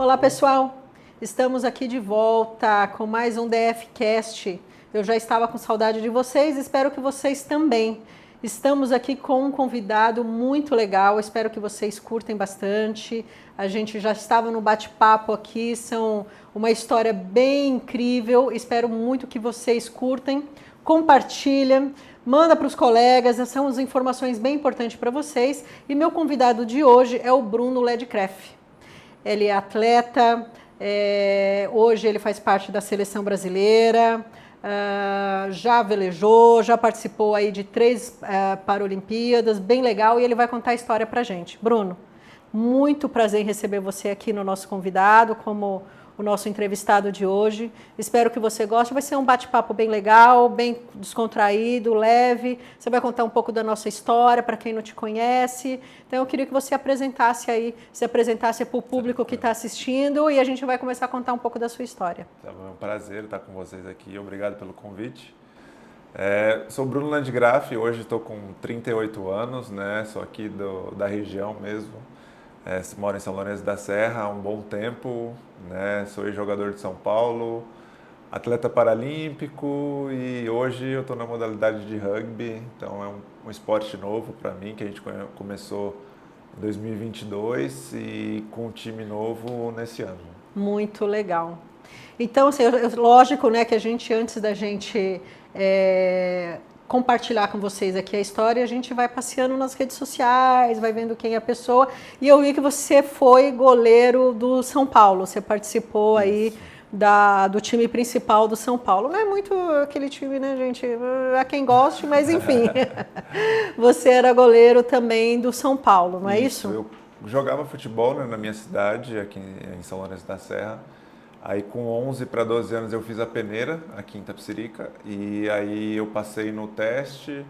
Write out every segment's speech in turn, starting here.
Olá, pessoal! Estamos aqui de volta com mais um DFcast. Eu já estava com saudade de vocês, espero que vocês também. Estamos aqui com um convidado muito legal, espero que vocês curtem bastante. A gente já estava no bate-papo aqui, são uma história bem incrível, espero muito que vocês curtem. Compartilha, manda para os colegas, essas são as informações bem importantes para vocês. E meu convidado de hoje é o Bruno Ledcraft. Ele é atleta, hoje ele faz parte da seleção brasileira, já velejou, já participou aí de 3 Paralimpíadas, bem legal, e ele vai contar a história pra gente. Bruno, muito prazer em receber você aqui no nosso convidado, como o nosso entrevistado de hoje. Espero que você goste, vai ser um bate-papo bem legal, bem descontraído, leve. Você vai contar um pouco da nossa história para quem não te conhece. Então eu queria que você se apresentasse para o público que está assistindo e a gente vai começar a contar um pouco da sua história. É um prazer estar com vocês aqui, obrigado pelo convite. Sou Bruno Ledcraft, hoje estou com 38 anos, né? Sou aqui da região mesmo. Moro em São Lourenço da Serra há um bom tempo, né? Sou jogador de São Paulo, atleta paralímpico e hoje eu estou na modalidade de rugby, então é um esporte novo para mim, que a gente começou em 2022 e com um time novo nesse ano. Muito legal. Então, assim, lógico, né, que a gente, antes da gente compartilhar com vocês aqui a história, a gente vai passeando nas redes sociais, vai vendo quem é a pessoa, e eu vi que você foi goleiro do São Paulo, você participou aí do time principal do São Paulo. Não é muito aquele time, né, gente? Há quem goste, mas enfim. Você era goleiro também do São Paulo, não é isso? Eu jogava futebol, né, na minha cidade, aqui em São Lourenço da Serra. Aí com 11 para 12 anos eu fiz a peneira aqui em Itapecerica e aí eu passei no teste,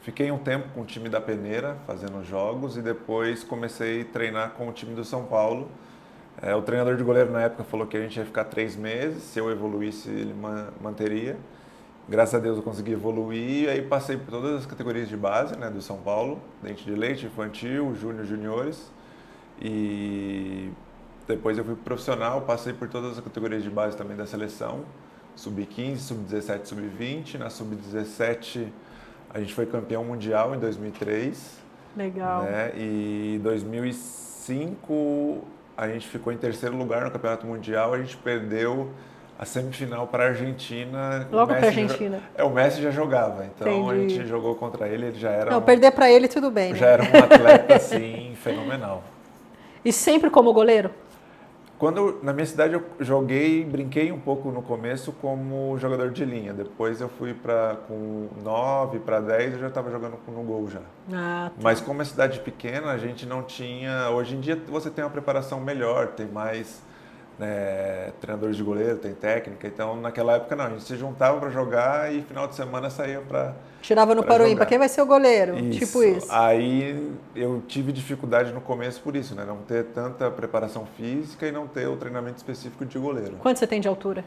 fiquei um tempo com o time da peneira fazendo jogos e depois comecei a treinar com o time do São Paulo. O treinador de goleiro na época falou que a gente ia ficar 3 meses, se eu evoluísse ele manteria. Graças a Deus eu consegui evoluir e aí passei por todas as categorias de base, né, do São Paulo, dente de leite, infantil, júnior, juniores e depois eu fui profissional, passei por todas as categorias de base também da seleção, sub-15, sub-17, sub-20. Na sub-17 a gente foi campeão mundial em 2003. Legal. Né? E em 2005 a gente ficou em terceiro lugar no campeonato mundial, a gente perdeu a semifinal para a Argentina. Logo para a Argentina. O Messi já jogava, então Entendi. A gente jogou contra ele, ele já era... Não, perder para ele tudo bem, né? Já era um atleta assim, fenomenal. E sempre como goleiro? Na minha cidade eu brinquei um pouco no começo como jogador de linha. Depois eu fui com 9 para 10 eu já estava jogando no gol já. Ah, tá. Mas como é cidade pequena, a gente não tinha... Hoje em dia você tem uma preparação melhor, tem mais treinadores de goleiro, tem técnica. Então naquela época não, a gente se juntava para jogar e final de semana saía para... Tirava no Paroímpa, quem vai ser o goleiro? Isso. Tipo isso. Aí eu tive dificuldade no começo por isso, né? Não ter tanta preparação física e não ter o treinamento específico de goleiro. Quanto você tem de altura?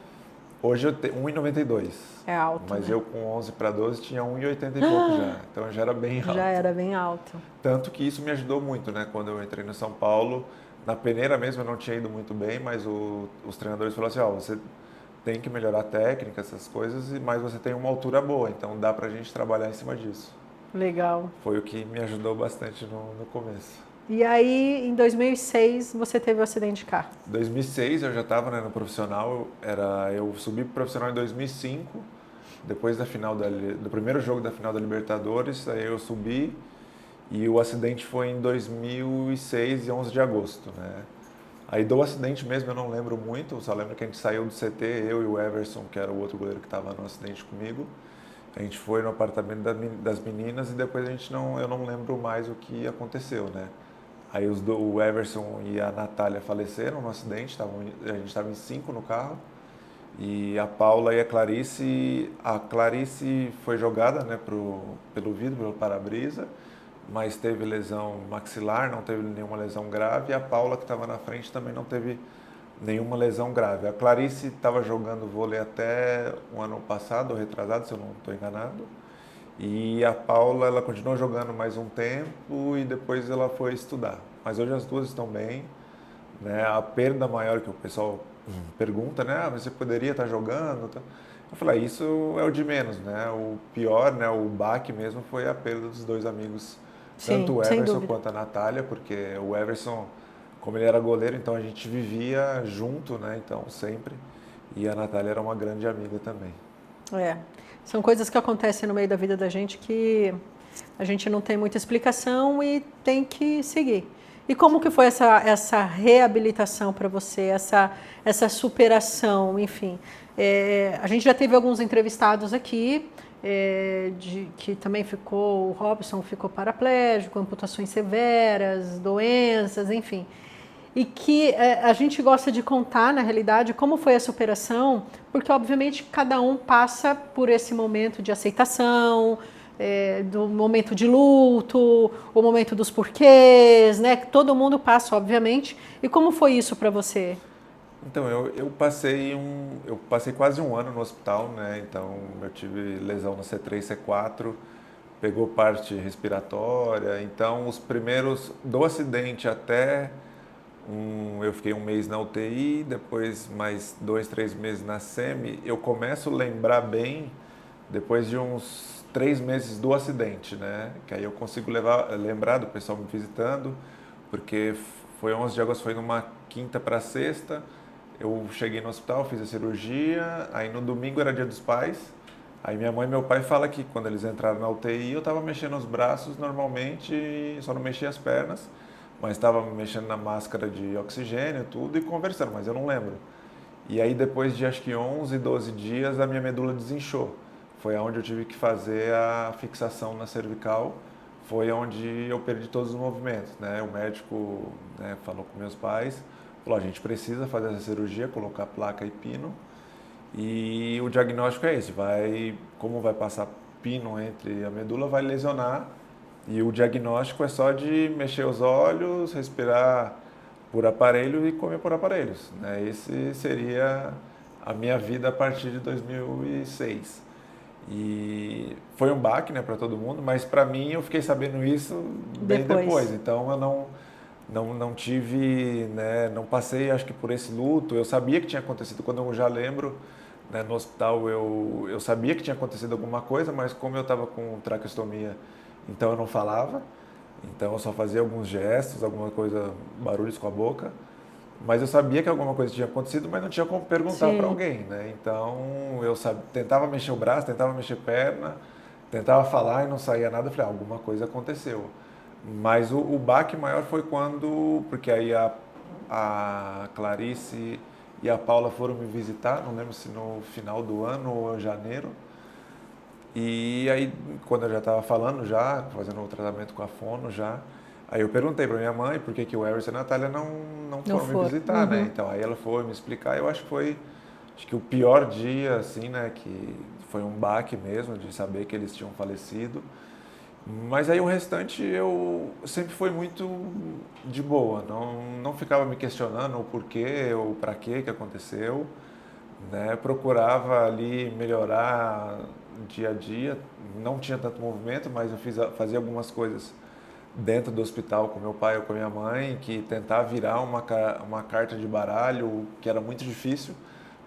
Hoje eu tenho 1,92. É alto, Mas né? eu com 11 para 12 tinha 1,80 e pouco já. Então eu já era bem alto. Já era bem alto. Tanto que isso me ajudou muito, né? Quando eu entrei no São Paulo, na peneira mesmo eu não tinha ido muito bem, mas os treinadores falaram assim, você tem que melhorar a técnica, essas coisas, mas você tem uma altura boa, então dá pra gente trabalhar em cima disso. Legal. Foi o que me ajudou bastante no começo. E aí, em 2006, você teve o acidente de carro? Em 2006 eu já estava no profissional, eu subi pro profissional em 2005, depois do primeiro jogo da final da Libertadores, aí eu subi e o acidente foi em 2006, em 11 de agosto, né? Aí do acidente mesmo eu não lembro muito, eu só lembro que a gente saiu do CT, eu e o Everson, que era o outro goleiro que estava no acidente comigo. A gente foi no apartamento das meninas e depois eu não lembro mais o que aconteceu, né? Aí o Everson e a Natália faleceram no acidente, a gente estava em 5 no carro. E a Paula e a Clarice foi jogada, né, pelo vidro, pelo para-brisa, mas teve lesão maxilar, não teve nenhuma lesão grave, e a Paula, que estava na frente, também não teve nenhuma lesão grave. A Clarice estava jogando vôlei até o ano passado, ou retrasado, se eu não estou enganado, e a Paula, ela continuou jogando mais um tempo e depois ela foi estudar. Mas hoje as duas estão bem, né? A perda maior que o pessoal pergunta, né? Ah, mas você poderia estar jogando? Tá? Eu falei, isso é o de menos, né? O pior, né? O baque mesmo foi a perda dos dois amigos, tanto Sim, o sem Everson dúvida. quanto a Natália, porque o Everson, como ele era goleiro, então a gente vivia junto, né? Então sempre. E a Natália era uma grande amiga também. É. São coisas que acontecem no meio da vida da gente que a gente não tem muita explicação e tem que seguir. E como que foi essa reabilitação para você, essa superação, enfim? A gente já teve alguns entrevistados aqui, que também ficou, o Robson ficou paraplégico, amputações severas, doenças, enfim. E que a gente gosta de contar, na realidade, como foi a superação, porque, obviamente, cada um passa por esse momento de aceitação, do momento de luto, o momento dos porquês, né? Todo mundo passa, obviamente. E como foi isso para você? Então, eu passei quase um ano no hospital, né? Então, eu tive lesão no C3, C4, pegou parte respiratória. Então, os primeiros do acidente até eu fiquei um mês na UTI, depois mais 2, 3 meses na SEMI. Eu começo a lembrar bem depois de uns 3 meses do acidente, né? Que aí eu consigo lembrar do pessoal me visitando, porque foi 11 de agosto, foi numa quinta para sexta. Eu cheguei no hospital, fiz a cirurgia, aí no domingo era dia dos pais. Aí minha mãe e meu pai falam que quando eles entraram na UTI eu estava mexendo os braços normalmente, só não mexia as pernas, mas estava mexendo na máscara de oxigênio tudo e conversando, mas eu não lembro. E aí depois de acho que 11, 12 dias a minha medula desinchou. Foi onde eu tive que fazer a fixação na cervical, foi onde eu perdi todos os movimentos, né? O médico, né, falou com meus pais, falou, a gente precisa fazer essa cirurgia, colocar placa e pino. E o diagnóstico é esse, como vai passar pino entre a medula, vai lesionar. E o diagnóstico é só de mexer os olhos, respirar por aparelho e comer por aparelhos, né? Esse seria a minha vida a partir de 2006. E foi um baque, né, para todo mundo, mas para mim eu fiquei sabendo isso bem depois. Depois. Então eu não tive, né, não passei, acho que por esse luto. Eu sabia que tinha acontecido, quando eu já lembro, né, no hospital eu sabia que tinha acontecido alguma coisa, mas como eu estava com traqueostomia, então eu não falava. Então eu só fazia alguns gestos, alguma coisa, barulhos com a boca. Mas eu sabia que alguma coisa tinha acontecido, mas não tinha como perguntar para Sim. alguém, né? Então tentava mexer o braço, tentava mexer a perna, tentava falar e não saía nada. Eu falei, alguma coisa aconteceu. Mas o baque maior foi quando, porque aí a Clarice e a Paula foram me visitar, não lembro se no final do ano ou em janeiro. E aí, quando eu já estava falando, já fazendo o tratamento com a fono, já, aí eu perguntei para minha mãe por que o Everson e a Natália não Não foram me for. visitar, né? Uhum. Então, aí ela foi me explicar. Eu acho que foi, acho que o pior dia, assim, né? Que foi um baque mesmo de saber que eles tinham falecido. Mas aí o restante eu sempre foi muito de boa, não ficava me questionando o porquê ou para que aconteceu, né? Procurava ali melhorar dia a dia, não tinha tanto movimento, mas eu fazia algumas coisas dentro do hospital com meu pai ou com minha mãe, que tentar virar uma carta de baralho, que era muito difícil,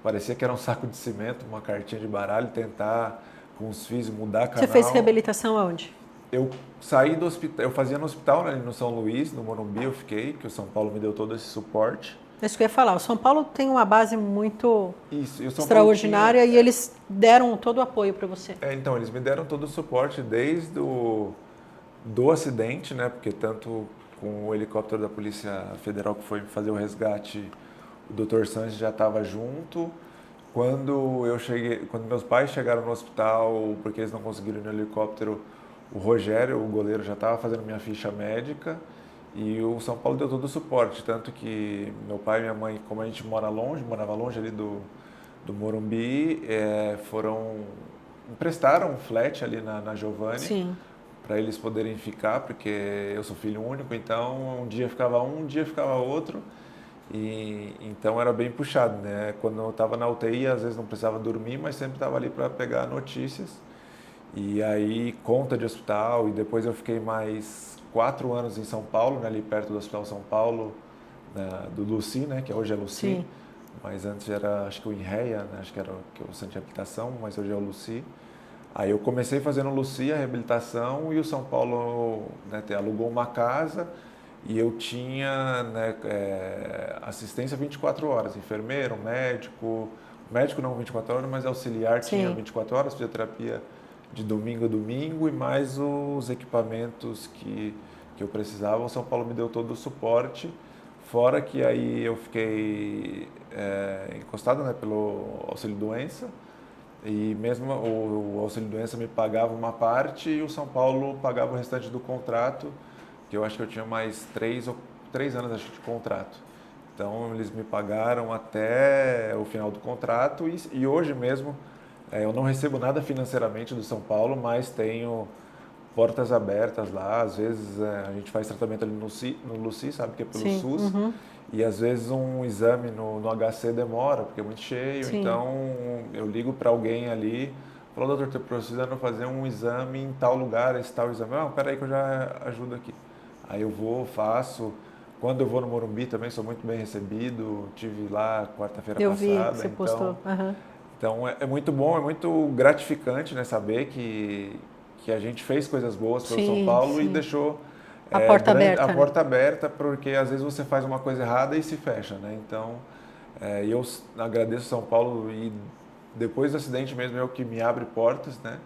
parecia que era um saco de cimento, uma cartinha de baralho, tentar com os fios mudar Você fez canal. reabilitação aonde? Eu saí do hospital, eu fazia no hospital, né, no São Luís, no Morumbi eu fiquei, que o São Paulo me deu todo esse suporte. É isso que eu ia falar. O São Paulo tem uma base muito Isso, e o São Paulo tinha, extraordinária e eles deram todo o apoio para você. então, eles me deram todo o suporte desde do acidente, né, porque tanto com o helicóptero da Polícia Federal que foi fazer o resgate, o Dr. Sanches já estava junto. Quando eu cheguei, quando meus pais chegaram no hospital, porque eles não conseguiram ir no helicóptero, o Rogério, o goleiro, já estava fazendo minha ficha médica e o São Paulo deu todo o suporte, tanto que meu pai e minha mãe, como a gente morava longe ali do Morumbi, emprestaram um flat ali na Giovanni Sim. para eles poderem ficar, porque eu sou filho único, então um dia ficava um dia ficava outro. E então era bem puxado, né? Quando eu estava na UTI, às vezes não precisava dormir, mas sempre estava ali para pegar notícias. E aí, conta de hospital, e depois eu fiquei mais 4 anos em São Paulo, né? Ali perto do Hospital São Paulo, do Luci, né, que hoje é Luci, Sim. mas antes era, acho que o Inreia, né, acho que era o centro de reabilitação, mas hoje é o Luci. Aí eu comecei fazendo o Luci, a reabilitação, e o São Paulo, né, alugou uma casa e eu tinha, né, assistência 24 horas, enfermeiro, médico não 24 horas, mas auxiliar tinha Sim. 24 horas, fisioterapia de domingo a domingo e mais os equipamentos que eu precisava. O São Paulo me deu todo o suporte, fora que aí eu fiquei encostado, né, pelo auxílio-doença, e mesmo o auxílio-doença me pagava uma parte e o São Paulo pagava o restante do contrato, que eu acho que eu tinha mais 3 anos acho, de contrato. Então eles me pagaram até o final do contrato e hoje mesmo eu não recebo nada financeiramente do São Paulo, mas tenho portas abertas lá. Às vezes a gente faz tratamento ali no Luci, sabe que é pelo Sim. SUS, e às vezes um exame no HC demora, porque é muito cheio, Sim. então eu ligo para alguém ali, falo, doutor, estou precisando fazer um exame em tal lugar, esse tal exame. Não, peraí que eu já ajudo aqui. Aí eu vou, faço. Quando eu vou no Morumbi também sou muito bem recebido, tive lá quarta-feira Eu vi que passada, você postou. então é muito bom, é muito gratificante, né, saber que a gente fez coisas boas pelo São Sim, Paulo e sim. deixou A porta a aberta, né? porta aberta, porque às vezes você faz uma coisa errada e se fecha, né? Então eu agradeço São Paulo e depois do acidente mesmo é o que me abre portas, né?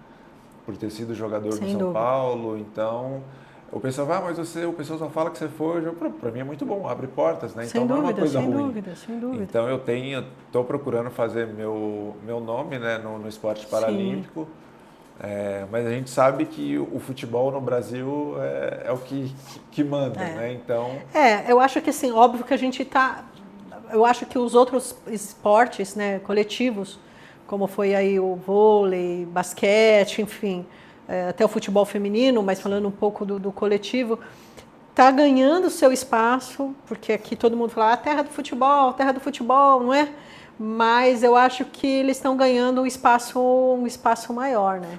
Por ter sido jogador no Sem São dúvida. Paulo, então o pessoal vai, mas o pessoal só fala que você foi, para mim é muito bom, abre portas, né? Então Sem não é uma dúvida, coisa sem ruim. dúvida, sem dúvida. Então estou procurando fazer meu nome, né, no esporte Sim. paralímpico, mas a gente sabe que o futebol no Brasil é o que manda, né? Então Eu acho que assim, óbvio que a gente tá. Eu acho que os outros esportes, né, coletivos, como foi aí o vôlei, basquete, enfim, até o futebol feminino, mas falando um pouco do coletivo, tá ganhando seu espaço, porque aqui todo mundo fala, terra do futebol, não é? Mas eu acho que eles estão ganhando um espaço maior, né?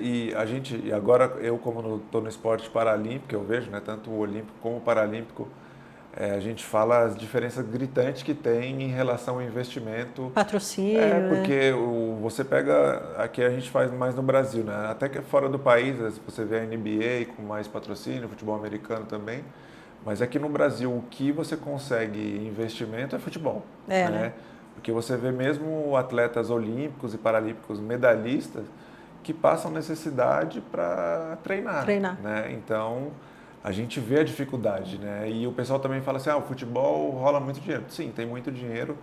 e a gente, e agora eu como estou no esporte paralímpico, eu vejo, né, tanto o olímpico como o paralímpico, a gente fala as diferenças gritantes que tem em relação ao investimento. Patrocínio, né? Porque você pega, aqui a gente faz mais no Brasil, né? Até que fora do país, você vê a NBA com mais patrocínio, futebol americano também. Mas aqui no Brasil, o que você consegue investimento é futebol, Né? né? Porque você vê mesmo atletas olímpicos e paralímpicos medalhistas que passam necessidade para treinar, Treinar. né? Então, a gente vê a dificuldade, né? E o pessoal também fala assim, o futebol rola muito dinheiro. Sim, tem muito dinheiro,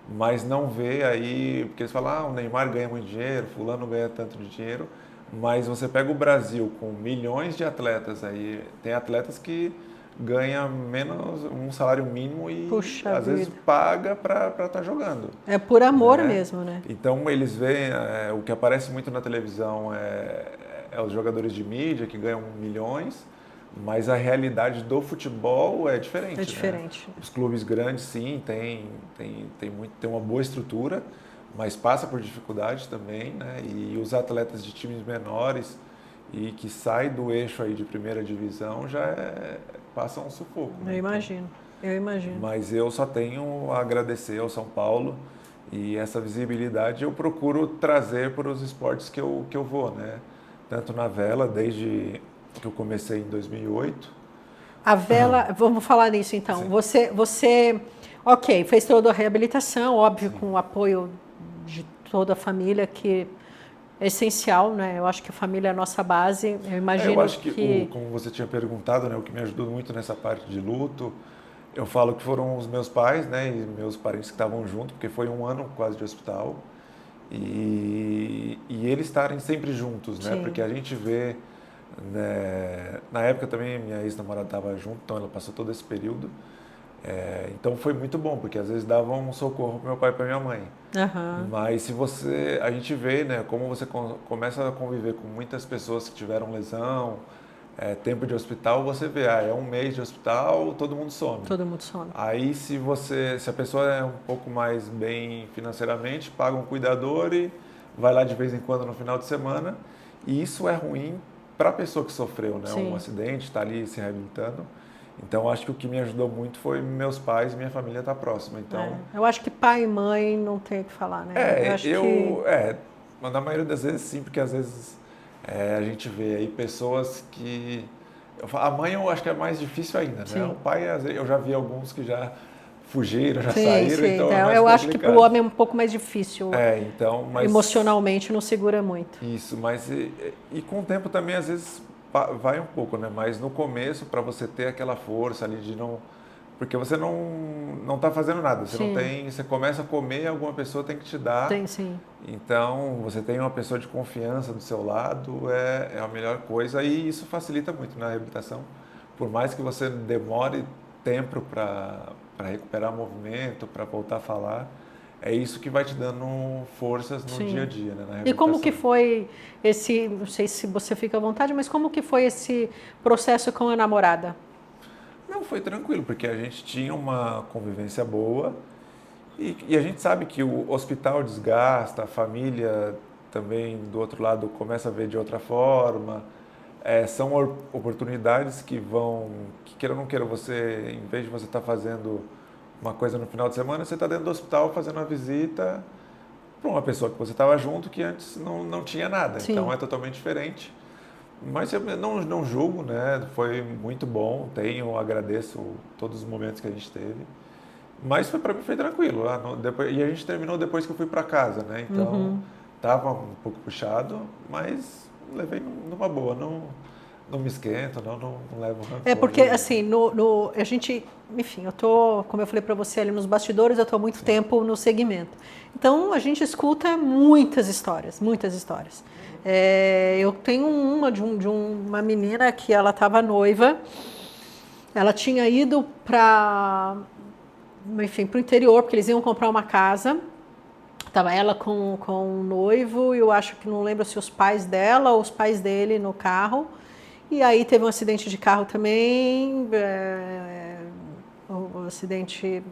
mas não vê aí, porque eles falam, o Neymar ganha muito dinheiro, fulano ganha tanto de dinheiro, mas você pega o Brasil com milhões de atletas aí, tem atletas que ganham menos um salário mínimo e Puxa às vezes vida. paga para estar jogando. É por amor Né? mesmo, né? Então eles veem, o que aparece muito na televisão é os jogadores de mídia que ganham milhões, mas a realidade do futebol é diferente. É diferente. Né? Os clubes grandes, sim, tem uma boa estrutura, mas passa por dificuldades também, né? E os atletas de times menores e que saem do eixo aí de primeira divisão já passam um sufoco. Eu Né? imagino, eu imagino. Mas eu só tenho a agradecer ao São Paulo e essa visibilidade eu procuro trazer para os esportes que eu vou, né? Tanto na vela, desde que eu comecei em 2008. A vela, vamos falar nisso então. Ok, fez toda a reabilitação, óbvio, com o apoio de toda a família, que é essencial, né? Eu acho que a família é a nossa base. Eu imagino Eu acho que, como você tinha perguntado, né, o que me ajudou muito nessa parte de luto, eu falo que foram os meus pais, né, e meus parentes que estavam junto, porque foi um ano quase de hospital, e eles estarem sempre juntos, né, porque a gente vê, né, na época também minha ex-namorada estava junto, então ela passou todo esse período, então foi muito bom, porque às vezes davam um socorro para meu pai e para minha mãe. Mas se a gente vê, né, como você começa a conviver com muitas pessoas que tiveram lesão, tempo de hospital, você vê, é um mês de hospital, todo mundo some. Todo mundo some. Aí se a pessoa é um pouco mais bem financeiramente, paga um cuidador e vai lá de vez em quando no final de semana, e isso é ruim para a pessoa que sofreu, né, um acidente, está ali se reabilitando. Então, acho que o que me ajudou muito foi meus pais e minha família estar próxima. Então, Eu acho que pai e mãe não tem o que falar, né? Eu acho que... mas na maioria das vezes sim, porque às vezes a gente vê aí pessoas que... A mãe eu acho que é mais difícil ainda, né? Sim. O pai, às vezes, eu já vi alguns que já fugiram, já Sim, saíram, sim. então é mais Eu acho que para o complicado. homem é um pouco mais difícil. Então, mas... Emocionalmente não segura muito. Isso, mas e com o tempo também às vezes vai um pouco, né? Mas no começo, para você ter aquela força ali de não... Porque você não está fazendo nada, você não Sim. tem... Você começa a comer, alguma pessoa tem que te dar. Tem, sim. Então, você tem uma pessoa de confiança do seu lado, é a melhor coisa e isso facilita muito na reabilitação. Por mais que você demore tempo para recuperar o movimento, para voltar a falar, é isso que vai te dando forças no Sim. dia a dia, né, na E como reabilitação. que foi esse, não sei se você fica à vontade, mas como que foi esse processo com a namorada? Não, foi tranquilo, porque a gente tinha uma convivência boa e a gente sabe que o hospital desgasta, a família também do outro lado começa a ver de outra forma. São oportunidades que vão, que queira ou não queira, você, em vez de você estar fazendo uma coisa no final de semana, você está dentro do hospital fazendo uma visita para uma pessoa que você estava junto que antes não tinha nada. Sim. Então é totalmente diferente. Mas eu não julgo, né? Foi muito bom, agradeço todos os momentos que a gente teve. Mas para mim foi tranquilo. E a gente terminou depois que eu fui para casa, né? Então tava um pouco puxado, mas levei numa boa. Não me esquento, não levo rancor. Porque assim, a gente, enfim, como eu falei para você ali nos bastidores, eu estou há muito tempo no segmento. Então a gente escuta muitas histórias, muitas histórias. Eu tenho uma de uma menina que ela estava noiva, ela tinha ido para o interior, porque eles iam comprar uma casa. Estava ela com um noivo, e eu acho que não lembro se os pais dela ou os pais dele no carro. E aí teve um acidente de carro também, o acidente,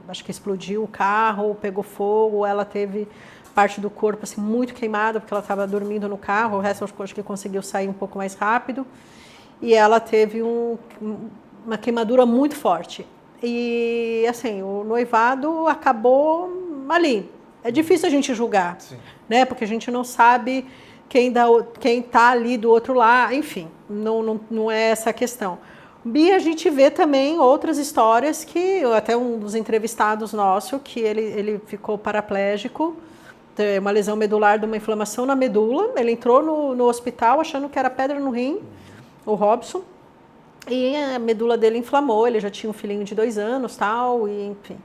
acho que explodiu o carro, pegou fogo, ela teve parte do corpo assim, muito queimada, porque ela estava dormindo no carro, o resto acho que conseguiu sair um pouco mais rápido. E ela teve uma queimadura muito forte. E assim, o noivado acabou ali. É difícil a gente julgar, né? Porque a gente não sabe quem está ali do outro lado, enfim, não é essa a questão. E a gente vê também outras histórias que, até um dos entrevistados nosso, que ele ficou paraplégico, uma lesão medular de uma inflamação na medula, ele entrou no hospital achando que era pedra no rim, o Robson, e a medula dele inflamou, ele já tinha um filhinho de 2 anos, tal, e enfim.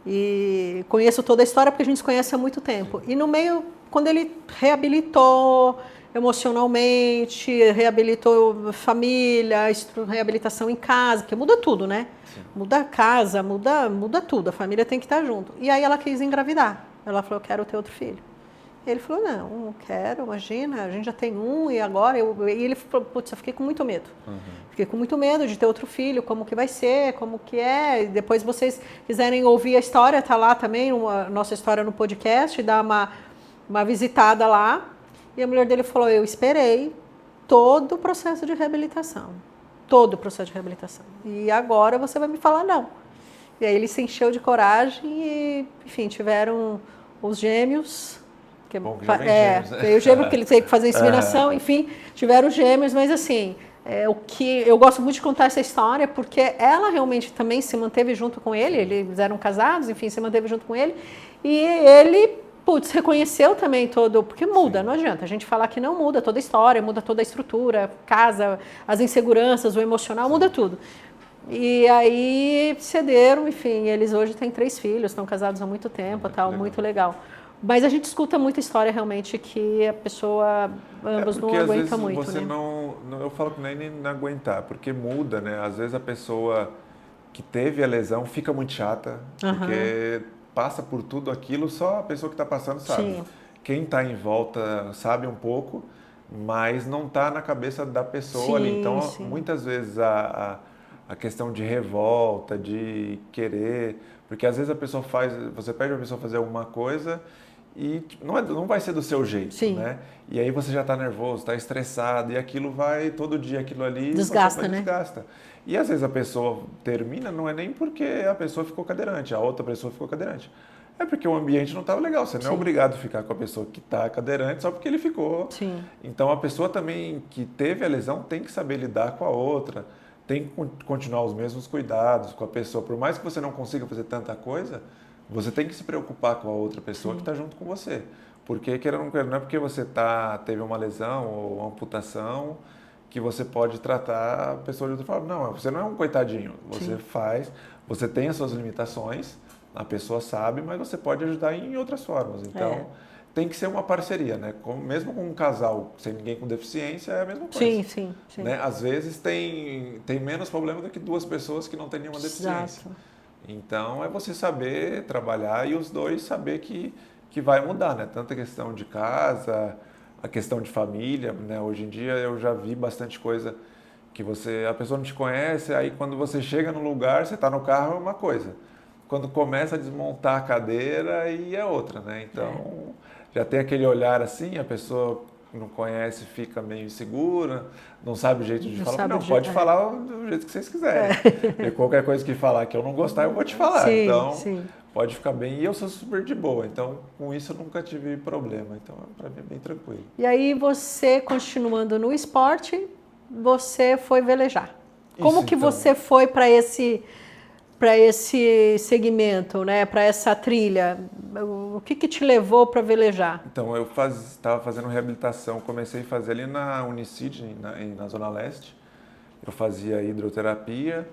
E conheço toda a história porque a gente se conhece há muito tempo. E no meio, quando ele reabilitou emocionalmente, reabilitou família, reabilitação em casa, porque muda tudo, né? Sim. Muda a casa, muda tudo, a família tem que estar junto. E aí ela quis engravidar. Ela falou, eu quero ter outro filho. E ele falou, não quero, imagina, a gente já tem um e agora... E ele falou, putz, eu fiquei com muito medo. Fiquei com muito medo de ter outro filho, como que vai ser, como que é. E depois vocês quiserem ouvir a história, tá lá também, nossa história no podcast, dá uma visitada lá. E a mulher dele falou, eu esperei todo o processo de reabilitação. Todo o processo de reabilitação. E agora você vai me falar não. E aí ele se encheu de coragem e, enfim, tiveram os gêmeos... Bom, que já vem gêmeos, né? Veio o gêmeo, porque ele teve que fazer inseminação, enfim, tiveram gêmeos, mas assim, o que eu gosto muito de contar essa história, porque ela realmente também se manteve junto com ele, eles eram casados, enfim, se manteve junto com ele, e ele, reconheceu também porque muda, não adianta a gente falar que não muda toda a história, muda toda a estrutura, casa, as inseguranças, o emocional, muda tudo. E aí cederam, enfim, eles hoje têm 3 filhos, estão casados há muito tempo, tal, muito legal. Mas a gente escuta muita história realmente que a pessoa, ambos não aguenta muito, você né? Eu falo que nem não aguentar, porque muda, né? Às vezes a pessoa que teve a lesão fica muito chata, porque passa por tudo aquilo, só a pessoa que está passando sabe. Sim. Quem está em volta sabe um pouco, mas não está na cabeça da pessoa ali. Então, muitas vezes a questão de revolta, de querer... Porque às vezes você pede a pessoa fazer alguma coisa e não vai ser do seu jeito, Sim. né? E aí você já está nervoso, está estressado e aquilo vai, todo dia aquilo ali... Desgasta, né? Desgasta. E às vezes a pessoa termina, não é nem porque a pessoa ficou cadeirante, a outra pessoa ficou cadeirante. É porque o ambiente não estava legal. Você não é obrigado a ficar com a pessoa que está cadeirante só porque ele ficou. Sim. Então a pessoa também que teve a lesão tem que saber lidar com a outra, tem que continuar os mesmos cuidados com a pessoa. Por mais que você não consiga fazer tanta coisa, você tem que se preocupar com a outra pessoa que está junto com você. Porque, querendo ou não, não é porque você teve uma lesão ou uma amputação que você pode tratar a pessoa de outra forma. Não, você não é um coitadinho. Você faz, você tem as suas limitações, a pessoa sabe, mas você pode ajudar em outras formas. Então, tem que ser uma parceria, né? Mesmo com um casal sem ninguém com deficiência, é a mesma coisa. Sim. Né? Às vezes tem menos problema do que duas pessoas que não têm nenhuma deficiência. Exato. Então, é você saber trabalhar e os dois saber que vai mudar, né? Tanto a questão de casa, a questão de família, né? Hoje em dia eu já vi bastante coisa que a pessoa não te conhece, aí quando você chega no lugar, você está no carro é uma coisa. Quando começa a desmontar a cadeira, aí é outra, né? Então, já tem aquele olhar assim, a pessoa não conhece, fica meio insegura, não sabe o jeito de falar. Não, pode falar do jeito que vocês quiserem. E qualquer coisa que falar que eu não gostar, eu vou te falar. Então, pode ficar bem. E eu sou super de boa, então com isso eu nunca tive problema. Então, para mim é bem tranquilo. E aí você, continuando no esporte, você foi velejar. Como que você foi para esse segmento, né? Para essa trilha? O que te levou para velejar? Então, eu estava fazendo reabilitação, comecei a fazer ali na Unicid, na Zona Leste. Eu fazia hidroterapia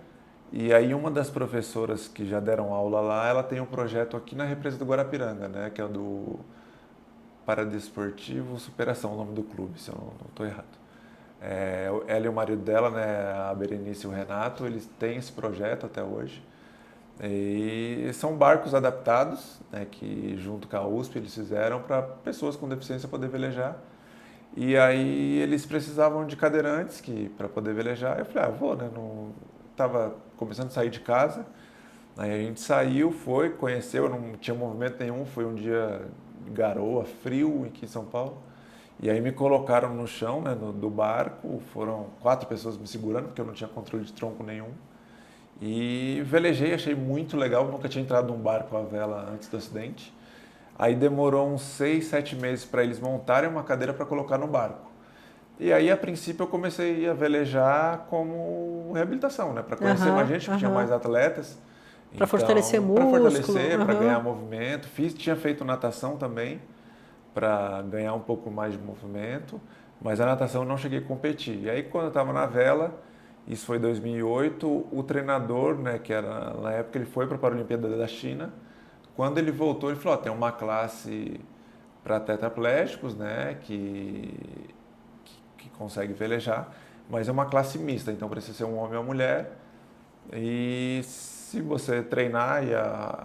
e aí uma das professoras que já deram aula lá, ela tem um projeto aqui na Represa do Guarapiranga, né? Que é o do Paradesportivo Superação, o nome do clube, se eu não estou errado. Ela e o marido dela, né, a Berenice e o Renato, eles têm esse projeto até hoje. E são barcos adaptados, né, que junto com a USP eles fizeram para pessoas com deficiência poder velejar. E aí eles precisavam de cadeirantes para poder velejar. Eu falei, vou, né? Não estava começando a sair de casa. Aí a gente saiu, conheceu, não tinha movimento nenhum, foi um dia de garoa, frio aqui em São Paulo. E aí me colocaram no chão, né, do barco, foram 4 pessoas me segurando, porque eu não tinha controle de tronco nenhum. E velejei, achei muito legal, nunca tinha entrado num barco à vela antes do acidente. Aí demorou uns 6, 7 meses para eles montarem uma cadeira para colocar no barco. E aí, a princípio, eu comecei a velejar como reabilitação, né? Para conhecer mais gente, porque tinha mais atletas. Para fortalecer músculo. Para fortalecer, para ganhar movimento. Tinha feito natação também, para ganhar um pouco mais de movimento. Mas a natação eu não cheguei a competir. E aí, quando eu estava na vela, isso foi em 2008, o treinador, né, que era na época, ele foi para a Paralimpíada da China. Quando ele voltou, ele falou, tem uma classe para tetraplégicos, né, que consegue velejar, mas é uma classe mista, então precisa ser um homem ou uma mulher. E se você treinar e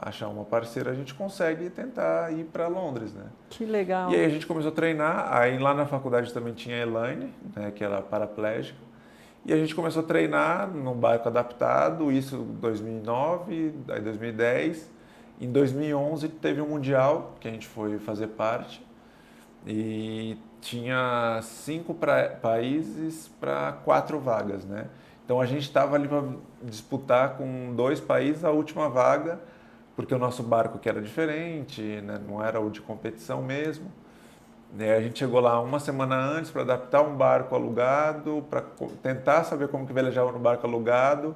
achar uma parceira, a gente consegue tentar ir para Londres, né? Que legal. E aí a gente começou a treinar, aí lá na faculdade também tinha a Elaine, né, que era paraplégica, e a gente começou a treinar num barco adaptado, isso em 2009, aí 2010. Em 2011 teve um mundial que a gente foi fazer parte e tinha 5 países para 4 vagas, né? Então a gente estava ali para disputar com 2 países a última vaga, porque o nosso barco que era diferente, né? Não era o de competição mesmo. E a gente chegou lá uma semana antes para adaptar um barco alugado, para tentar saber como que velejava no barco alugado,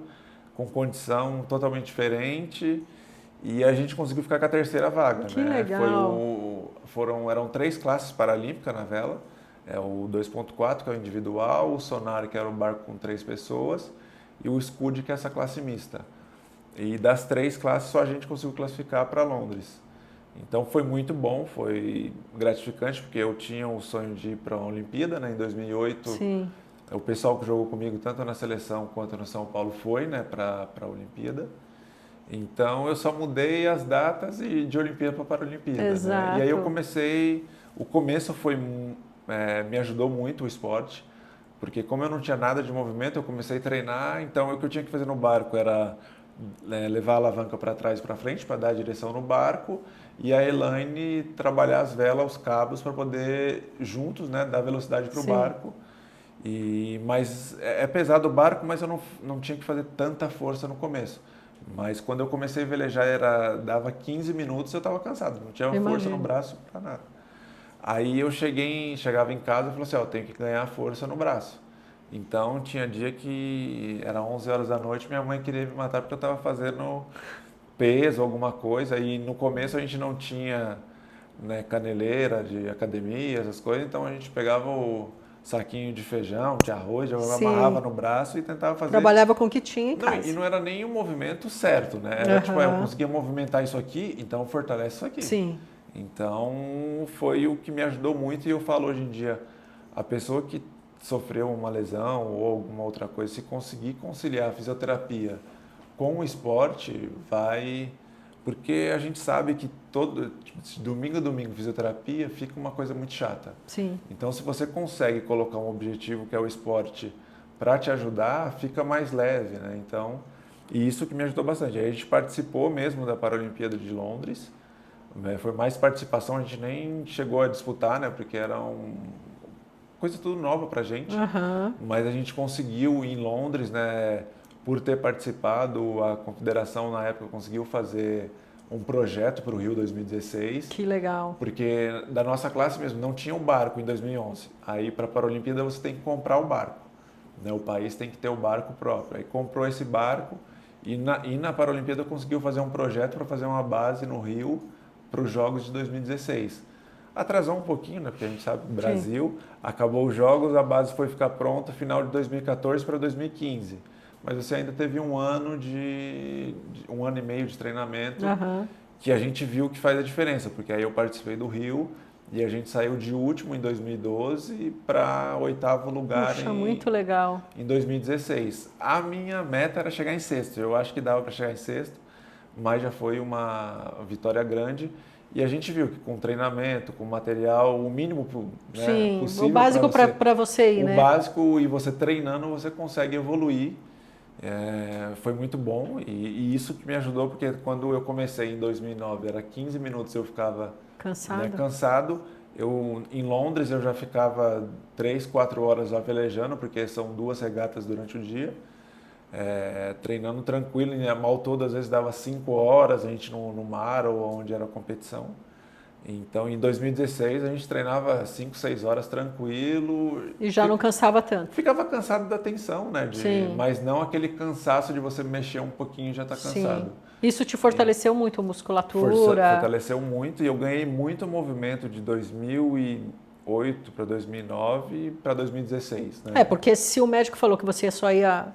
com condição totalmente diferente. E a gente conseguiu ficar com a 3ª vaga. Que né? legal! Eram 3 classes paralímpicas na vela. O 2.4, que é o individual, o Sonar, que era o barco com 3 pessoas, e o Scud, que é essa classe mista. E das 3 classes, só a gente conseguiu classificar para Londres. Então foi muito bom, foi gratificante, porque eu tinha o sonho de ir para a Olimpíada, né? Em 2008. Sim. O pessoal que jogou comigo, tanto na seleção quanto no São Paulo, foi, né, para a Olimpíada. Então eu só mudei as datas e de Olimpíada para Paralimpíada. Exato. Né? E aí eu comecei, o começo me ajudou muito o esporte, porque como eu não tinha nada de movimento, eu comecei a treinar, então o que eu tinha que fazer no barco era levar a alavanca para trás e para frente para dar a direção no barco e a Elaine trabalhar as velas, os cabos para poder juntos, né, dar velocidade para o barco. Mas é pesado o barco, mas eu não tinha que fazer tanta força no começo. Mas quando eu comecei a velejar, dava 15 minutos, eu estava cansado, não tinha força no braço para nada. Aí eu chegava em casa e falei assim, eu tenho que ganhar força no braço. Então tinha dia que era 11 horas da noite, minha mãe queria me matar porque eu estava fazendo peso, alguma coisa. E no começo a gente não tinha, né, caneleira de academia, essas coisas, então a gente pegava o saquinho de feijão, de arroz, eu amarrava no braço e tentava fazer. Trabalhava com o que tinha em casa. E não era nem o movimento certo, né? Era tipo, eu conseguia movimentar isso aqui, então fortalece isso aqui. Sim. Então foi o que me ajudou muito e eu falo hoje em dia, a pessoa que sofreu uma lesão ou alguma outra coisa, se conseguir conciliar a fisioterapia com o esporte, porque a gente sabe que domingo a domingo fisioterapia fica uma coisa muito chata. Sim. Então, se você consegue colocar um objetivo que é o esporte para te ajudar, fica mais leve, né? Então, e isso que me ajudou bastante. Aí a gente participou mesmo da Paralimpíada de Londres, foi mais participação, a gente nem chegou a disputar, né? Porque era coisa tudo nova pra gente, mas a gente conseguiu em Londres, né? Por ter participado, a confederação na época conseguiu fazer um projeto para o Rio 2016. Que legal. Porque da nossa classe mesmo não tinha um barco em 2011. Aí para a Paralimpíada você tem que comprar o barco, né? O país tem que ter o barco próprio. Aí comprou esse barco e na Paralimpíada conseguiu fazer um projeto para fazer uma base no Rio para os Jogos de 2016. Atrasou um pouquinho, né? Porque a gente sabe, Brasil, acabou os Jogos, a base foi ficar pronta final de 2014 para 2015. Mas você ainda teve um ano um ano e meio de treinamento que a gente viu que faz a diferença, porque aí eu participei do Rio e a gente saiu de último em 2012 para 8º lugar muito legal. Em 2016. A minha meta era chegar em sexto, eu acho que dava para chegar em sexto, mas já foi uma vitória grande. E a gente viu que com treinamento, com material, o mínimo, né, possível. O básico para você ir, né? O básico, e você treinando, você consegue evoluir. Foi muito bom e isso que me ajudou, porque quando eu comecei em 2009, era 15 minutos eu ficava cansado. Em Londres eu já ficava 3, 4 horas lá velejando, porque são 2 regatas durante o dia. Treinando tranquilo, e mal todo às vezes dava 5 horas, a gente no mar ou onde era a competição. Então, em 2016, a gente treinava 5, 6 horas tranquilo. E já não cansava tanto. Ficava cansado da tensão, né? Mas não aquele cansaço de você mexer um pouquinho e já tá cansado. Sim. Isso te fortaleceu muito a musculatura? Fortaleceu muito e eu ganhei muito movimento de 2008 para 2009 para 2016, né? Porque se o médico falou que você só ia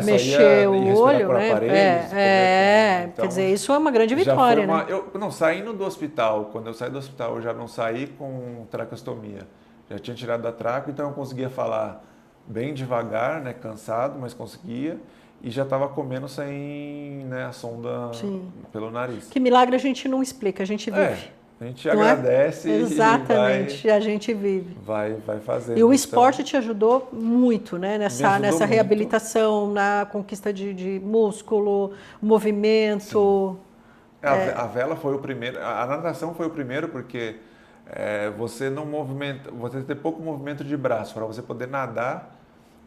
mexer o olho, né? Aparelhos, quer dizer, isso é uma grande vitória, né? Saindo do hospital, quando eu saí do hospital, eu já não saí com traqueostomia. Já tinha tirado da traco, então eu conseguia falar bem devagar, né? Cansado, mas conseguia. E já estava comendo sem, né, a sonda pelo nariz. Que milagre a gente não explica, a gente vive. A gente agradece Exatamente, a gente vive. Vai fazendo. E o esporte te ajudou muito, né? Nessa reabilitação, na conquista de músculo, movimento. A vela foi o primeiro, a natação foi o primeiro porque você não movimenta, você tem pouco movimento de braço para você poder nadar,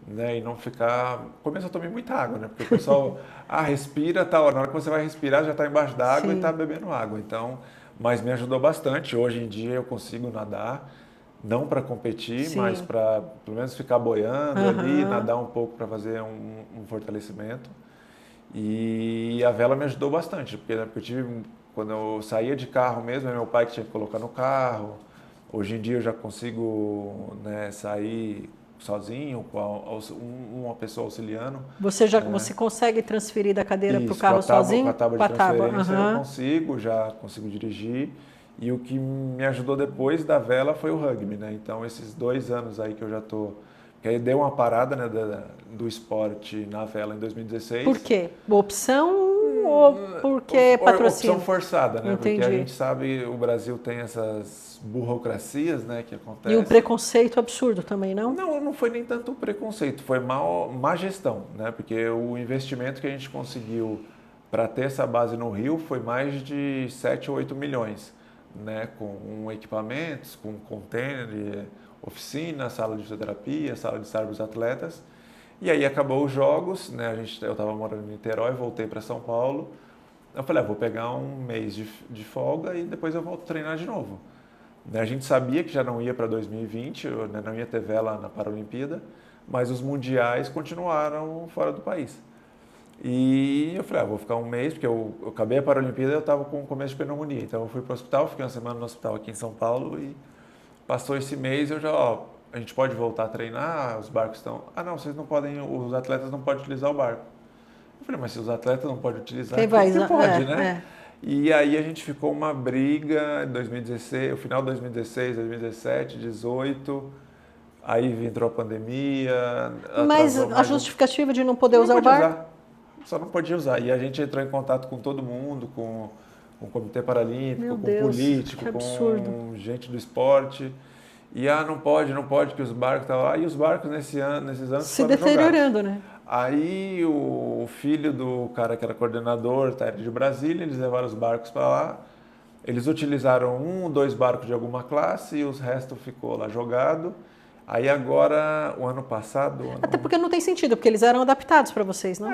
né, e não ficar... Começo eu tomei muita água, né? Porque o pessoal respira, tal, na hora que você vai respirar já está embaixo d'água e está bebendo água. Então, mas me ajudou bastante. Hoje em dia eu consigo nadar, não para competir, mas para pelo menos ficar boiando ali, nadar um pouco para fazer um fortalecimento. E a vela me ajudou bastante, porque eu tive, quando eu saía de carro mesmo, meu pai que tinha que colocar no carro. Hoje em dia eu já consigo, né, sair sozinho, com uma pessoa auxiliando. Você consegue transferir da cadeira para o carro sozinho? Com a tábua de transferência eu já consigo dirigir. E o que me ajudou depois da vela foi o rugby, né? Então esses 2 anos aí que eu já tô... Que aí deu uma parada, né, do esporte na vela em 2016. Por quê? Opção ou porque patrocínio? Opção forçada, né? Entendi. Porque a gente sabe o Brasil tem essas burocracias, né, que acontecem. E um preconceito absurdo também, não? Não foi nem tanto preconceito, foi má gestão, né? Porque o investimento que a gente conseguiu para ter essa base no Rio foi mais de 7 ou 8 milhões, né? Com equipamentos, com container, oficina, sala de fisioterapia, sala de estar dos atletas. E aí acabou os jogos, né? Eu estava morando em Niterói, voltei para São Paulo. Eu falei, vou pegar um mês de folga e depois eu volto a treinar de novo. Né, a gente sabia que já não ia para 2020, né, não ia ter vela na Paralimpíada, mas os mundiais continuaram fora do país. E eu falei, vou ficar um mês, porque eu acabei a Paralimpíada e eu estava com começo de pneumonia. Então eu fui para o hospital, fiquei uma semana no hospital aqui em São Paulo e passou esse mês eu já, a gente pode voltar a treinar, os barcos estão... não, vocês não podem, os atletas não podem utilizar o barco. Eu falei, mas se os atletas não podem utilizar, quem vai você usar? Pode, né? E aí a gente ficou uma briga em 2016, o final de 2016, 2017, 2018, aí entrou a pandemia. Mas a justificativa de não poder usar o barco? Só não podia usar. E a gente entrou em contato com todo mundo, com o Comitê Paralímpico, com político, com gente do esporte. E não pode, que os barcos estavam lá. E os barcos nesses anos se deteriorando, jogados. Né? Aí o filho do cara que era coordenador, de Brasília, eles levaram os barcos para lá. Eles utilizaram 1 ou 2 barcos de alguma classe e os restos ficou lá jogado. Aí agora, o ano passado... Até porque não tem sentido, porque eles eram adaptados para vocês, não?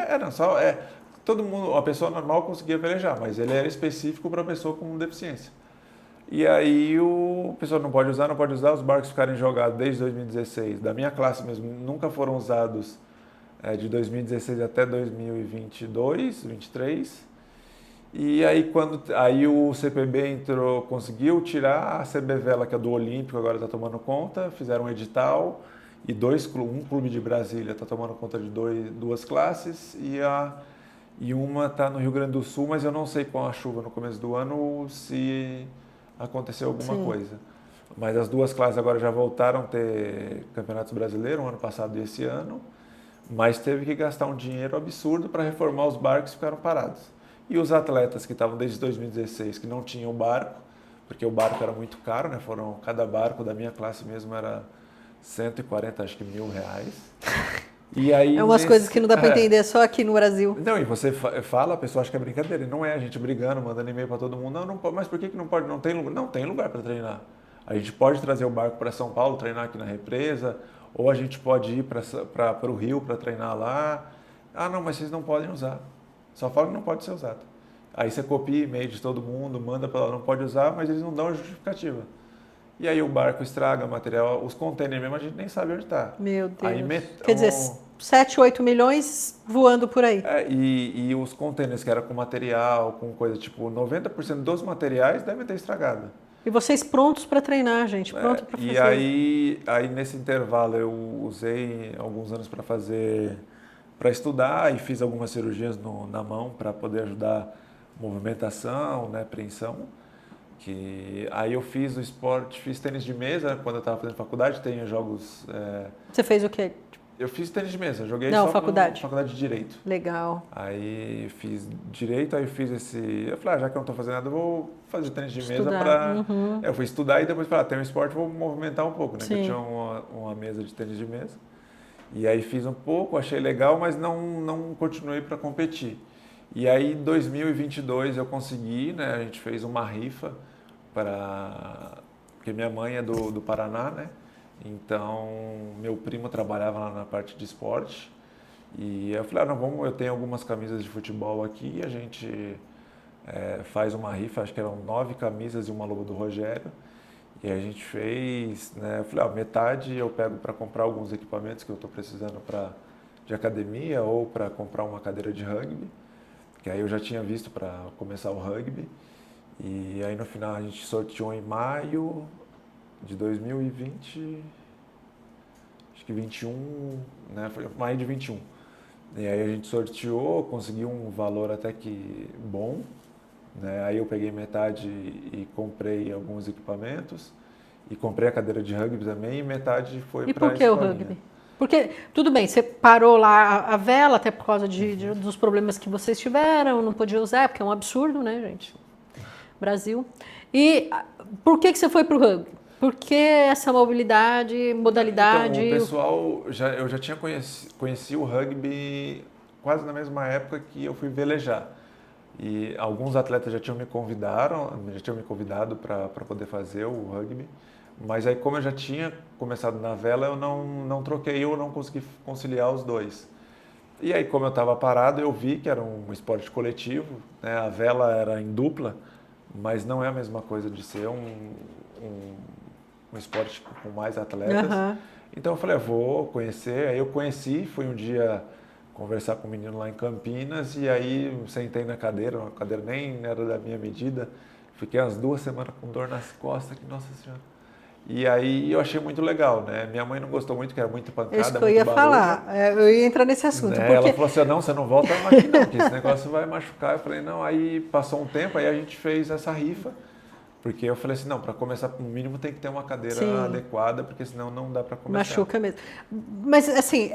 Todo mundo, a pessoa normal conseguia velejar, mas ele era específico para a pessoa com deficiência. E aí a pessoa não pode usar, os barcos ficarem jogados desde 2016. Da minha classe mesmo, nunca foram usados de 2016 até 2022, 2023. E aí o CPB conseguiu tirar a CB Vela, que é do Olímpico, agora está tomando conta, fizeram um edital, e um clube de Brasília está tomando conta de 2 classes, e uma está no Rio Grande do Sul, mas eu não sei com a chuva no começo do ano se aconteceu alguma coisa. Mas as 2 classes agora já voltaram a ter campeonatos brasileiros, ano passado e esse ano, mas teve que gastar um dinheiro absurdo para reformar os barcos que ficaram parados. E os atletas que estavam desde 2016, que não tinham barco, porque o barco era muito caro, né? Cada barco da minha classe mesmo era 140, acho que R$1.000. E aí, coisas que não dá para entender só aqui no Brasil. Não, e você fala, a pessoa acha que é brincadeira, e não é, a gente brigando, mandando e-mail para todo mundo, não pode, mas por que não pode? Não tem lugar? Não tem lugar para treinar. A gente pode trazer o barco para São Paulo, treinar aqui na represa, ou a gente pode ir para o Rio para treinar lá. Não, mas vocês não podem usar. Só fala que não pode ser usado. Aí você copia e-mail de todo mundo, manda para lá, não pode usar, mas eles não dão a justificativa. E aí o barco estraga material, os containers mesmo a gente nem sabe onde está. Meu Deus. Quer dizer, 7, 8 milhões voando por aí. E os containers que eram com material, com coisa tipo 90% dos materiais devem ter estragado. E vocês prontos para treinar, gente, pronto para fazer. E aí nesse intervalo eu usei alguns anos para estudar e fiz algumas cirurgias na mão para poder ajudar movimentação, né, preensão. Aí eu fiz o esporte, fiz tênis de mesa quando eu estava fazendo faculdade, tenho jogos... Você fez o quê? Eu fiz tênis de mesa, joguei faculdade. Faculdade de Direito. Legal. Aí fiz Direito, aí fiz eu falei, já que eu não estou fazendo nada, eu vou fazer tênis de mesa para... Eu fui estudar e depois falei, tem um esporte, vou movimentar um pouco, né? Sim. Eu tinha uma mesa de tênis de mesa. E aí fiz um pouco, achei legal, mas não continuei para competir. E aí em 2022 eu consegui, né? A gente fez uma rifa porque minha mãe é do Paraná, né? Então meu primo trabalhava lá na parte de esporte. E eu falei, eu tenho algumas camisas de futebol aqui, a gente faz uma rifa, acho que eram 9 camisas e uma logo do Rogério. E a gente fez, né? Eu falei, metade eu pego para comprar alguns equipamentos que eu estou precisando de academia ou para comprar uma cadeira de rugby, que aí eu já tinha visto para começar o rugby. E aí no final a gente sorteou em maio de 2020, acho que 21, né? Foi maio de 21. E aí a gente sorteou, conseguiu um valor até que bom, né? Aí eu peguei metade e comprei alguns equipamentos e comprei a cadeira de rugby também e metade foi para a E por que o rugby? Porque, tudo bem, você parou lá a vela até por causa dos problemas que vocês tiveram, não podia usar, porque é um absurdo, né, gente? Brasil. E por que você foi para o rugby? Por que essa modalidade? Então, o pessoal, eu já tinha conheci o rugby quase na mesma época que eu fui velejar. E alguns atletas já tinham me convidado para poder fazer o rugby. Mas aí, como eu já tinha começado na vela, eu não troquei, eu não consegui conciliar os dois. E aí, como eu estava parado, eu vi que era um esporte coletivo, né? A vela era em dupla, mas não é a mesma coisa de ser um esporte com mais atletas. Aham. Então eu falei, vou conhecer. Aí eu conheci, fui um dia conversar com um menino lá em Campinas e aí sentei na cadeira, a cadeira nem era da minha medida. Fiquei umas 2 semanas com dor nas costas, que nossa senhora. E aí eu achei muito legal, né? Minha mãe não gostou muito, que era muita pancada, Isso que eu muito ia barulho. falar, eu ia entrar nesse assunto, Né? porque Ela falou assim, não, você não volta aqui não, porque esse negócio vai machucar. Eu falei, não, aí passou um tempo, aí a gente fez essa rifa, porque eu falei assim, não, para começar, no mínimo tem que ter uma cadeira Sim. adequada, porque senão não dá para começar. machuca mesmo. Mas assim,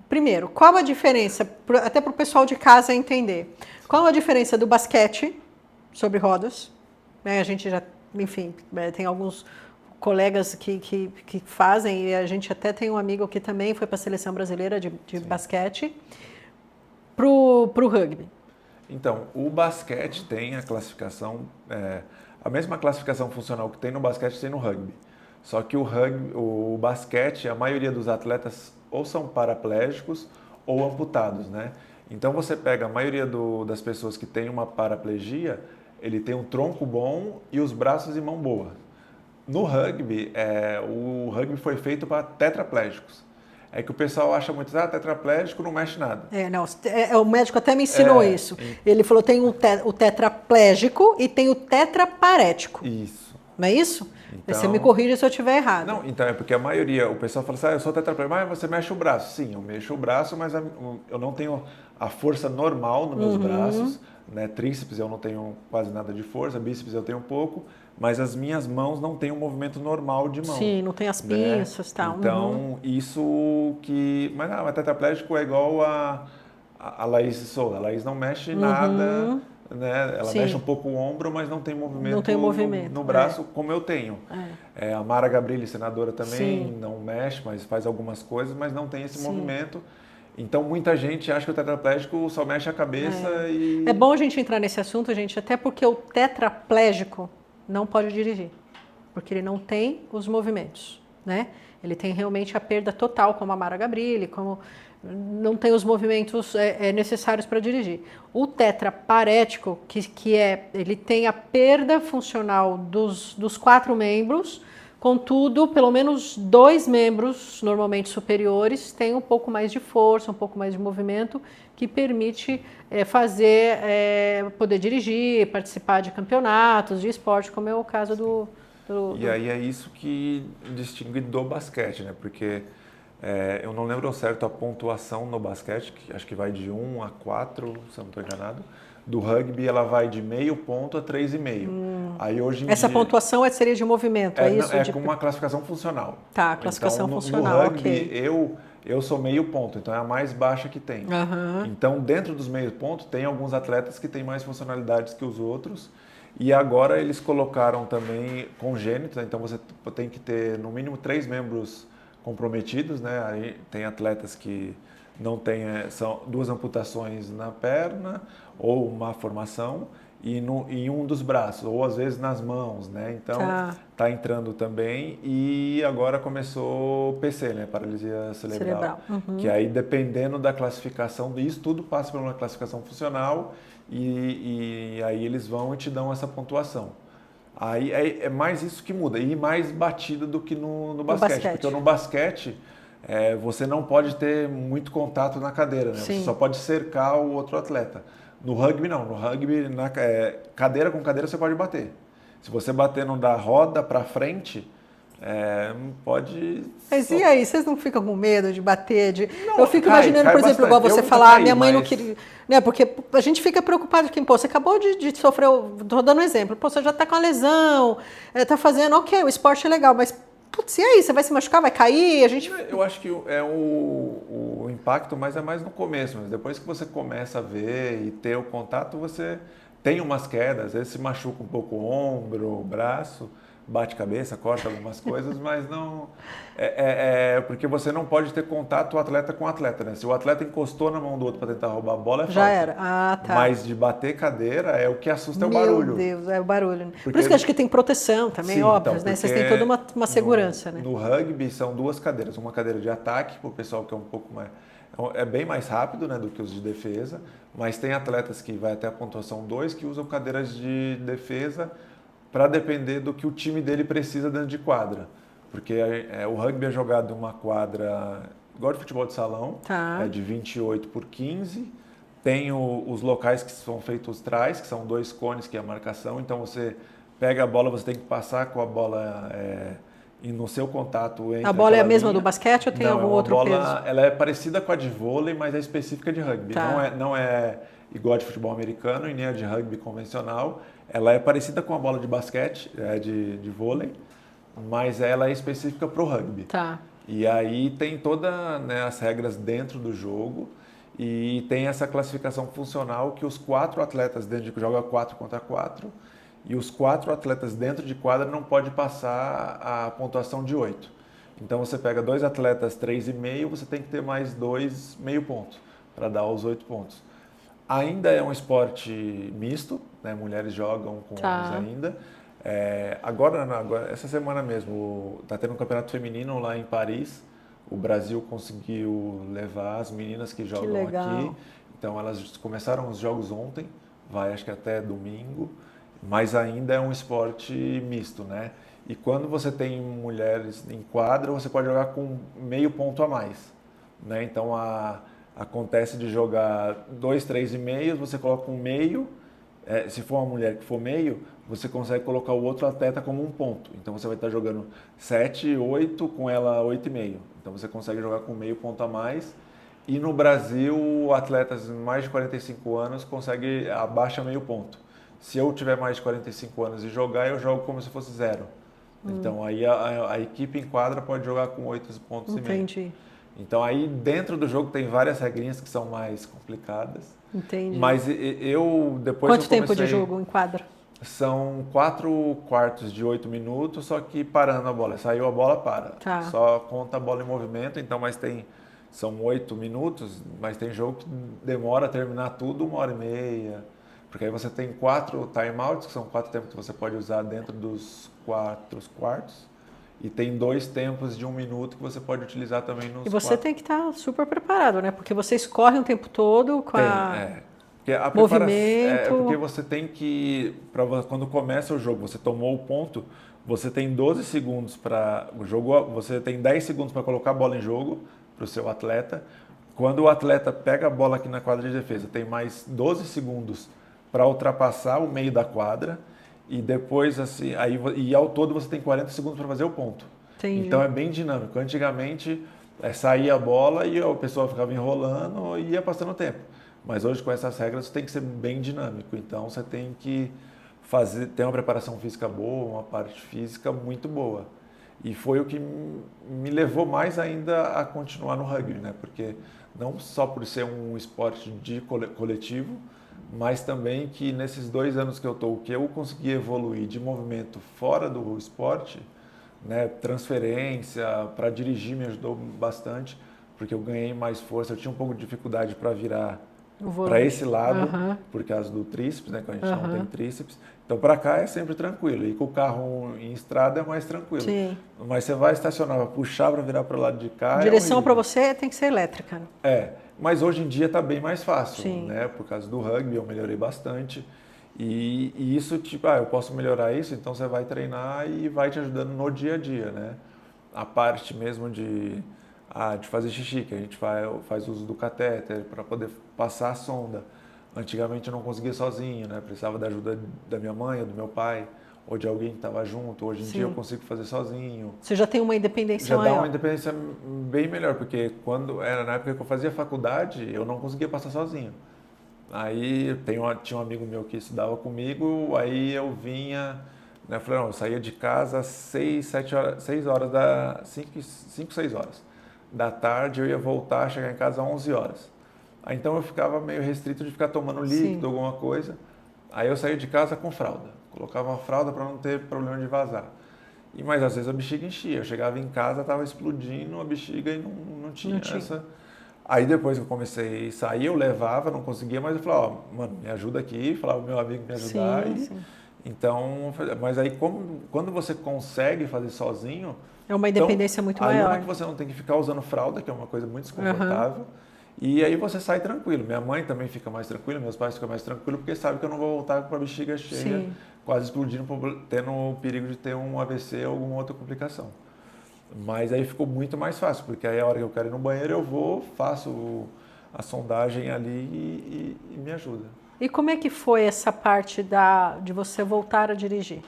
primeiro, qual a diferença, até para o pessoal de casa entender, qual a diferença do basquete sobre rodas? Né, a gente já, enfim, tem alguns colegas que fazem, e a gente até tem um amigo que também foi para a seleção brasileira de basquete, pro rugby. Então, o basquete tem a classificação, a mesma classificação funcional que tem no basquete tem no rugby. Só que o basquete, a maioria dos atletas ou são paraplégicos ou amputados, né? Então você pega a maioria das pessoas que tem uma paraplegia, ele tem um tronco bom e os braços e mão boa. No rugby, o rugby foi feito para tetraplégicos. É que o pessoal acha muito, tetraplégico não mexe nada. Não, o médico até me ensinou isso. Ele falou, tem o tetraplégico e tem o tetraparético. Isso. Não é isso? Então, você me corrige se eu estiver errado. Não, então é porque a maioria, o pessoal fala assim, eu sou tetraplégico, mas você mexe o braço. Sim, eu mexo o braço, mas eu não tenho a força normal nos meus braços, né? Tríceps eu não tenho quase nada de força, bíceps eu tenho um pouco, mas as minhas mãos não têm um movimento normal de mão. Sim, não tem as pinças e tal. Então, isso que... Mas não, tetraplégico é igual a Laís Souza. A Laís não mexe nada, né? Ela mexe um pouco o ombro, mas não tem movimento, no braço como eu tenho. A Mara Gabrilli, senadora, também não mexe, mas faz algumas coisas, mas não tem esse movimento. Então, muita gente acha que o tetraplégico só mexe a cabeça e... É bom a gente entrar nesse assunto, gente, até porque o tetraplégico não pode dirigir, porque ele não tem os movimentos, né? Ele tem realmente a perda total, como a Mara Gabrilli, como não tem os movimentos necessários para dirigir. O tetraparético, ele tem a perda funcional dos 4 membros, contudo, pelo menos 2 membros, normalmente superiores, têm um pouco mais de força, um pouco mais de movimento, que permite poder dirigir, participar de campeonatos, de esporte, como é o caso E aí é isso que distingue do basquete, né? Porque eu não lembro ao certo a pontuação no basquete, que acho que vai de 1 a 4, se eu não estou enganado. Do rugby ela vai de meio ponto a 3,5. Aí hoje em Essa dia, pontuação seria de movimento, é isso? Com uma classificação funcional. Tá, classificação então, funcional, no rugby, ok. eu sou meio ponto, então é a mais baixa que tem. Então, dentro dos meio pontos, tem alguns atletas que têm mais funcionalidades que os outros. E agora eles colocaram também congênitos, né? Então você tem que ter no mínimo 3 membros comprometidos, né? Aí tem atletas que não têm, são 2 amputações na perna ou uma formação e um dos braços, ou às vezes nas mãos, né? Então tá entrando também e agora começou o PC, né? Paralisia cerebral. Que aí dependendo da classificação, isso tudo passa por uma classificação funcional e aí eles vão e te dão essa pontuação. Aí é mais isso que muda, e mais batida do que no basquete. Porque no basquete você não pode ter muito contato na cadeira, né? Você só pode cercar o outro atleta. No rugby não, no rugby cadeira com cadeira você pode bater. Se você bater no da roda para frente, pode... Mas e aí, vocês não ficam com medo de bater? Não, eu fico imaginando, por exemplo, bastante. igual você Eu falar, minha mãe não mas... queria... Né, porque a gente fica preocupado que, você acabou de sofrer, estou dando um exemplo, você já está com a lesão, está fazendo, ok, o esporte é legal, mas, putz, e aí, você vai se machucar, vai cair? Eu acho que o impacto é mais no começo, mas depois que você começa a ver e ter o contato, você tem umas quedas, às vezes se machuca um pouco o ombro, o braço, bate cabeça, corta algumas coisas, mas não... porque você não pode ter contato o atleta com o atleta, né? Se o atleta encostou na mão do outro para tentar roubar a bola, é falta. Já era. Ah, tá. Mas de bater cadeira, o que assusta é o Meu barulho. Deus, é o barulho. Por Porque isso que eu acho que tem proteção também, sim, óbvio, então, né? Vocês têm toda uma segurança, né? No rugby são 2 cadeiras. Uma cadeira de ataque, para o pessoal que é um pouco mais... É bem mais rápido, né, do que os de defesa, mas tem atletas que vai até a pontuação 2 que usam cadeiras de defesa para depender do que o time dele precisa dentro de quadra. Porque o rugby é jogado em uma quadra igual de futebol de salão, Tá. de 28 por 15. Tem os locais que são feitos trás, que são 2 cones, que é a marcação. Então você pega a bola, você tem que passar com a bola e no seu contato entre a bola é a mesma linha. Do basquete ou tem Não, algum é uma outro bola, peso? ela é parecida com a de vôlei, mas é específica de rugby. Tá. Não é igual a de futebol americano e nem a de rugby convencional. Ela é parecida com a bola de basquete, de vôlei, mas ela é específica para o rugby. Tá. E aí tem todas, né, as regras dentro do jogo e tem essa classificação funcional que os 4 atletas dentro de joga 4 contra 4 e os 4 atletas dentro de quadra não pode passar a pontuação de 8. Então você pega 2 atletas 3,5, você tem que ter mais 2 meio pontos para dar os 8 pontos. Ainda é um esporte misto, né? Mulheres jogam com homens ainda. Agora, essa semana mesmo, está tendo um campeonato feminino lá em Paris. O Brasil conseguiu levar as meninas que jogam aqui. Então elas começaram os jogos ontem, vai acho que até domingo, mas ainda é um esporte misto, né? E quando você tem mulheres em quadra, você pode jogar com meio ponto a mais, né? Então acontece de jogar 2, 3,5, você coloca um meio. Se for uma mulher que for meio, você consegue colocar o outro atleta como um ponto. Então você vai estar jogando 7, 8, com ela 8,5. Então você consegue jogar com meio ponto a mais. E no Brasil, atletas mais de 45 anos conseguem abaixa meio ponto. Se eu tiver mais de 45 anos e jogar, eu jogo como se fosse 0. Então aí a equipe em quadra pode jogar com 8 pontos e meio. Entendi. Então aí dentro do jogo tem várias regrinhas que são mais complicadas. Entendi. Mas eu depois Quanto tempo de jogo em quadra? São 4 quartos de 8 minutos, só que parando a bola. Saiu a bola, para. Tá. Só conta a bola em movimento, então são 8 minutos, mas tem jogo que demora a terminar tudo 1h30. Porque aí você tem 4 timeouts, que são 4 tempos que você pode usar dentro dos 4 quartos. E tem 2 tempos de 1 minuto que você pode utilizar também nos 4. E você tem que estar super preparado, né? Porque vocês correm o tempo todo com Porque a movimento. porque você tem que, quando começa o jogo, você tomou o ponto, você tem 12 segundos para o jogo, você tem 10 segundos para colocar a bola em jogo para o seu atleta. Quando o atleta pega a bola aqui na quadra de defesa, tem mais 12 segundos para ultrapassar o meio da quadra. E depois, assim, e ao todo você tem 40 segundos para fazer o ponto. Entendi. Então é bem dinâmico. Antigamente saía a bola e a pessoa ficava enrolando e ia passando o tempo. Mas hoje com essas regras você tem que ser bem dinâmico. Então você tem que ter uma preparação física boa, uma parte física muito boa. E foi o que me levou mais ainda a continuar no rugby, né? Porque não só por ser um esporte de coletivo, mas também que nesses 2 anos que eu estou, que eu consegui evoluir de movimento fora do esporte, né, transferência, para dirigir me ajudou bastante, porque eu ganhei mais força, eu tinha um pouco de dificuldade para virar para esse lado, por causa do tríceps, né, que a gente não tem tríceps. Então para cá é sempre tranquilo, e com o carro em estrada é mais tranquilo. Sim. Mas você vai estacionar, vai puxar para virar para o lado de cá. Direção para você tem que ser elétrica. Mas hoje em dia está bem mais fácil, Sim. né? Por causa do rugby eu melhorei bastante. E isso, tipo, eu posso melhorar isso, então você vai treinar e vai te ajudando no dia a dia, né? A parte mesmo de fazer xixi, que a gente faz uso do catéter para poder passar a sonda. Antigamente eu não conseguia sozinho, né? Precisava da ajuda da minha mãe, ou do meu pai, ou de alguém que estava junto. Hoje em dia eu consigo fazer sozinho. Você já tem uma independência maior. Já dá maior. uma independência bem melhor, porque quando era na época que eu fazia faculdade, eu não conseguia passar sozinho. Aí tinha um amigo meu que estudava comigo, aí eu vinha, né? Eu falei, não, eu saía de casa às 6 horas, 5, 6 horas da tarde, eu ia voltar, chegar em casa às 11 horas. Aí, então eu ficava meio restrito de ficar tomando líquido, alguma coisa. Aí eu saía de casa com fralda. Colocava uma fralda para não ter problema de vazar. Mas às vezes a bexiga enchia. Eu chegava em casa, estava explodindo a bexiga e não tinha essa... Aí depois que eu comecei a sair, eu levava, não conseguia, mas eu falava, ó, mano, me ajuda aqui, falava pro meu amigo me ajudar. Sim. Então, mas aí quando você consegue fazer sozinho... É uma independência muito aí maior. é que você não tem que ficar usando fralda, que é uma coisa muito desconfortável. E aí você sai tranquilo. Minha mãe também fica mais tranquila, meus pais ficam mais tranquilos, porque sabem que eu não vou voltar com a bexiga cheia, quase explodindo, tendo o perigo de ter um AVC ou alguma outra complicação. Mas aí ficou muito mais fácil, porque aí a hora que eu quero ir no banheiro eu vou, faço a sondagem ali e me ajuda. E como é que foi essa parte de você voltar a dirigir?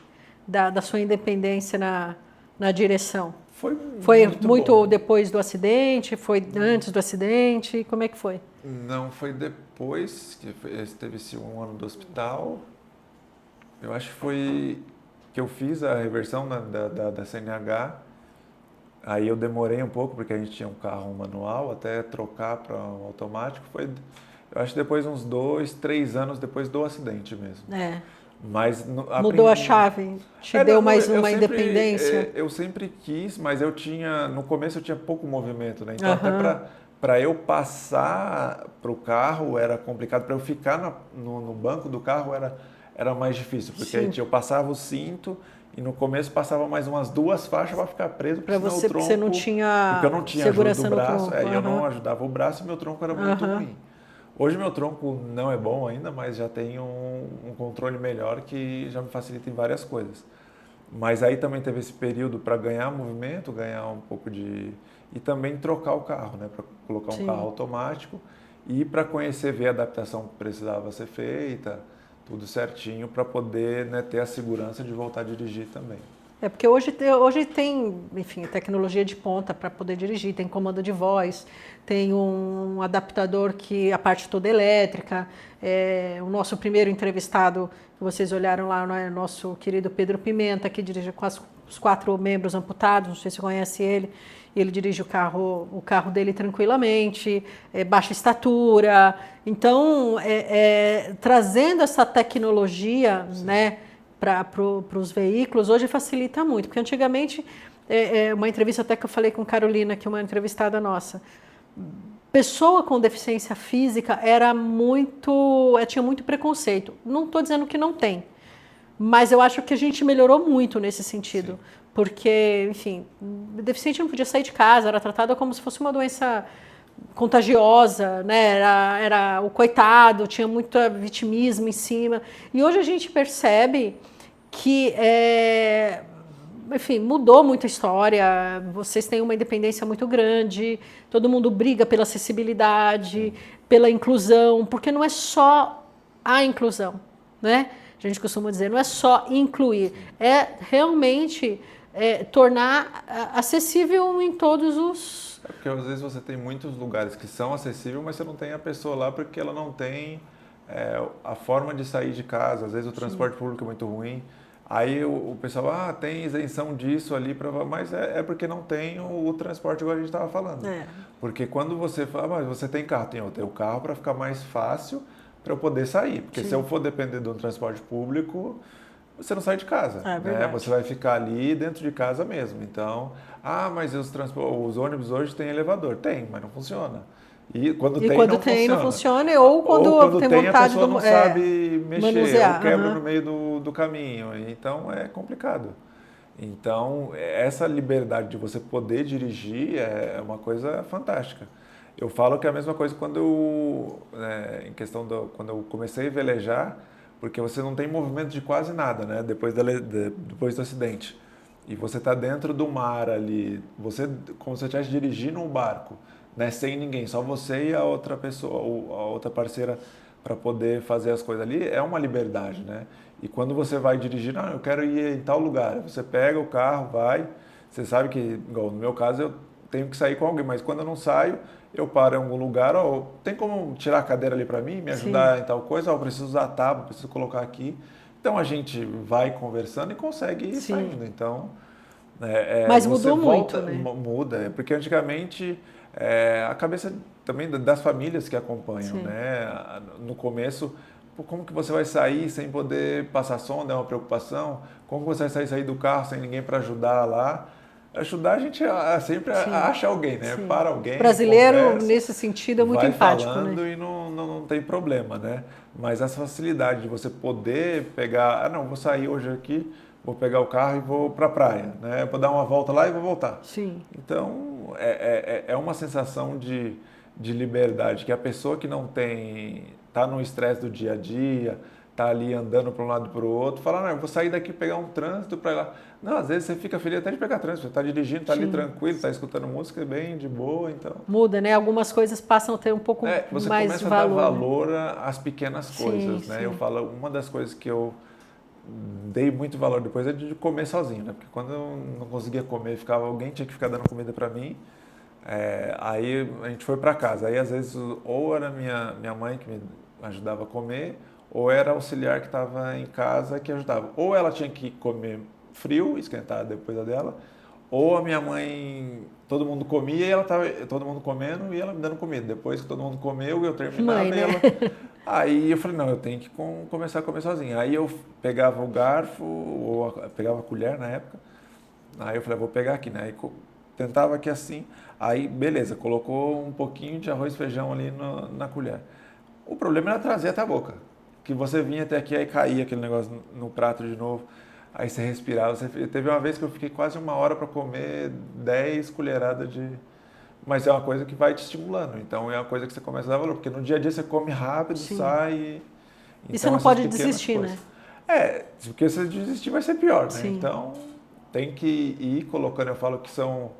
Da sua independência na direção? Foi muito depois do acidente? Foi antes do acidente? Como é que foi? Não, foi depois, que teve esse 1 ano do hospital. Eu acho que foi que eu fiz a reversão da CNH. Aí eu demorei um pouco, porque a gente tinha um carro manual, até trocar para um automático. Eu acho que depois uns 2, 3 anos depois do acidente mesmo. Mas mudou a chave? Deu mais uma independência? Eu sempre quis, mas no começo eu tinha pouco movimento, né? Então até para eu passar para o carro era complicado, para eu ficar no banco do carro era mais difícil, porque eu passava o cinto e no começo passava mais umas 2 faixas para ficar preso, para você, porque você não tinha, porque eu não tinha segurança ajuda do braço, no tronco. Eu não ajudava o braço e meu tronco era muito ruim. Hoje meu tronco não é bom ainda, mas já tenho um controle melhor que já me facilita em várias coisas. Mas aí também teve esse período para ganhar movimento, ganhar um pouco de... E também trocar o carro, né? Para colocar um carro automático e para conhecer, ver a adaptação que precisava ser feita, tudo certinho, para poder, né, ter a segurança de voltar a dirigir também. Porque hoje tem, enfim, tecnologia de ponta para poder dirigir, tem comando de voz, tem um adaptador que a parte toda elétrica. O nosso primeiro entrevistado, que vocês olharam lá, é o nosso querido Pedro Pimenta, que dirige com os 4 membros amputados, não sei se você conhece ele. Ele dirige o carro dele tranquilamente, baixa estatura. Então, trazendo essa tecnologia, né, para os veículos, hoje facilita muito, porque antigamente, uma entrevista até que eu falei com Carolina, que é uma entrevistada nossa, pessoa com deficiência física tinha muito preconceito. Não estou dizendo que não tem, mas eu acho que a gente melhorou muito nesse sentido, porque, enfim, deficiente não podia sair de casa, era tratada como se fosse uma doença contagiosa, né? Era o coitado, tinha muito vitimismo em cima. E hoje a gente percebe que, enfim, mudou muito a história. Vocês têm uma independência muito grande, todo mundo briga pela acessibilidade, pela inclusão, porque não é só a inclusão, né? A gente costuma dizer, não é só incluir, é realmente tornar acessível em todos os... Porque às vezes você tem muitos lugares que são acessíveis, mas você não tem a pessoa lá porque ela não tem a forma de sair de casa. Às vezes o transporte público é muito ruim. Aí o pessoal, tem isenção disso ali, mas é porque não tem o transporte igual a gente estava falando. Porque quando você fala, mas você tem carro, eu tenho o carro para ficar mais fácil para eu poder sair. Porque se eu for depender de um transporte público, você não sai de casa, né? Você vai ficar ali dentro de casa mesmo. Então, mas os ônibus hoje têm elevador. Tem, mas não funciona. E quando tem, não funciona. Ou quando tem vontade, a pessoa não sabe mexer, manusear, ou quebra no meio do caminho. Então, é complicado. Então, essa liberdade de você poder dirigir é uma coisa fantástica. Eu falo que é a mesma coisa quando quando eu comecei a velejar, porque você não tem movimento de quase nada, né? Depois do acidente. E você está dentro do mar ali, como se você estivesse dirigindo um barco, né? Sem ninguém, só você e a outra pessoa, ou a outra parceira, para poder fazer as coisas ali, é uma liberdade, né? E quando você vai dirigir, eu quero ir em tal lugar, você pega o carro, vai, você sabe que, igual no meu caso, eu tenho que sair com alguém, mas quando eu não saio, eu paro em algum lugar, tem como tirar a cadeira ali para mim, me ajudar em tal coisa, eu preciso usar a tábua, preciso colocar aqui. Então a gente vai conversando e consegue ir saindo. Então, mas mudou muito, né? Muda, porque antigamente a cabeça também das famílias que acompanham, né? No começo, pô, como que você vai sair sem poder passar sonda, é uma preocupação. Como que você vai sair do carro sem ninguém para ajudar lá? Ajudar a gente sempre Sim, acha alguém, né? sim. Para O alguém, brasileiro, conversa, nesse sentido, é muito vai empático, né? falando e não tem problema, né? Mas essa facilidade de você poder pegar, não, vou sair hoje aqui, vou pegar o carro e vou para a praia, né? Vou dar uma volta lá e vou voltar. Sim. Então, é uma sensação de liberdade que a pessoa que não tem, tá no estresse do dia a dia, tá ali andando para um lado e para o outro, fala, não, eu vou sair daqui pegar um trânsito para ir lá. Não, às vezes você fica feliz até de pegar trânsito, você tá dirigindo, tá ali Sim. tranquilo, tá escutando música bem de boa, então... Muda, né? Algumas coisas passam a ter um pouco Você mais de começa a dar valor, né? valor às pequenas coisas, né? Sim. Eu falo, uma das coisas que eu dei muito valor depois é de comer sozinho, né? Porque quando eu não conseguia comer, alguém tinha que ficar dando comida para mim. Aí a gente foi para casa. Aí às vezes ou era minha mãe que me ajudava a comer, ou era auxiliar que estava em casa que ajudava. Ou ela tinha que comer frio, esquentar depois a dela, ou a minha mãe, todo mundo comia e ela tava todo mundo comendo e ela me dando comida. Depois que todo mundo comeu, eu terminava Mãe, e né? ela. Aí eu falei, não, eu tenho que começar a comer sozinho. Aí eu pegava o garfo, ou pegava a colher na época. Aí eu falei, vou pegar aqui, né? Aí tentava aqui assim. Aí, beleza, colocou um pouquinho de arroz e feijão ali na colher. O problema era trazer até a boca. Que você vinha até aqui, aí caía aquele negócio no prato de novo. Aí você respirava. Teve uma vez que eu fiquei quase 1 hora para comer 10 colheradas de... Mas é uma coisa que vai te estimulando. Então é uma coisa que você começa a dar valor. Porque no dia a dia você come rápido, Sim. sai. E você Então não essas pode pequenas desistir, coisas. né? Porque se desistir vai ser pior, né? Sim. Então tem que ir colocando. Eu falo que são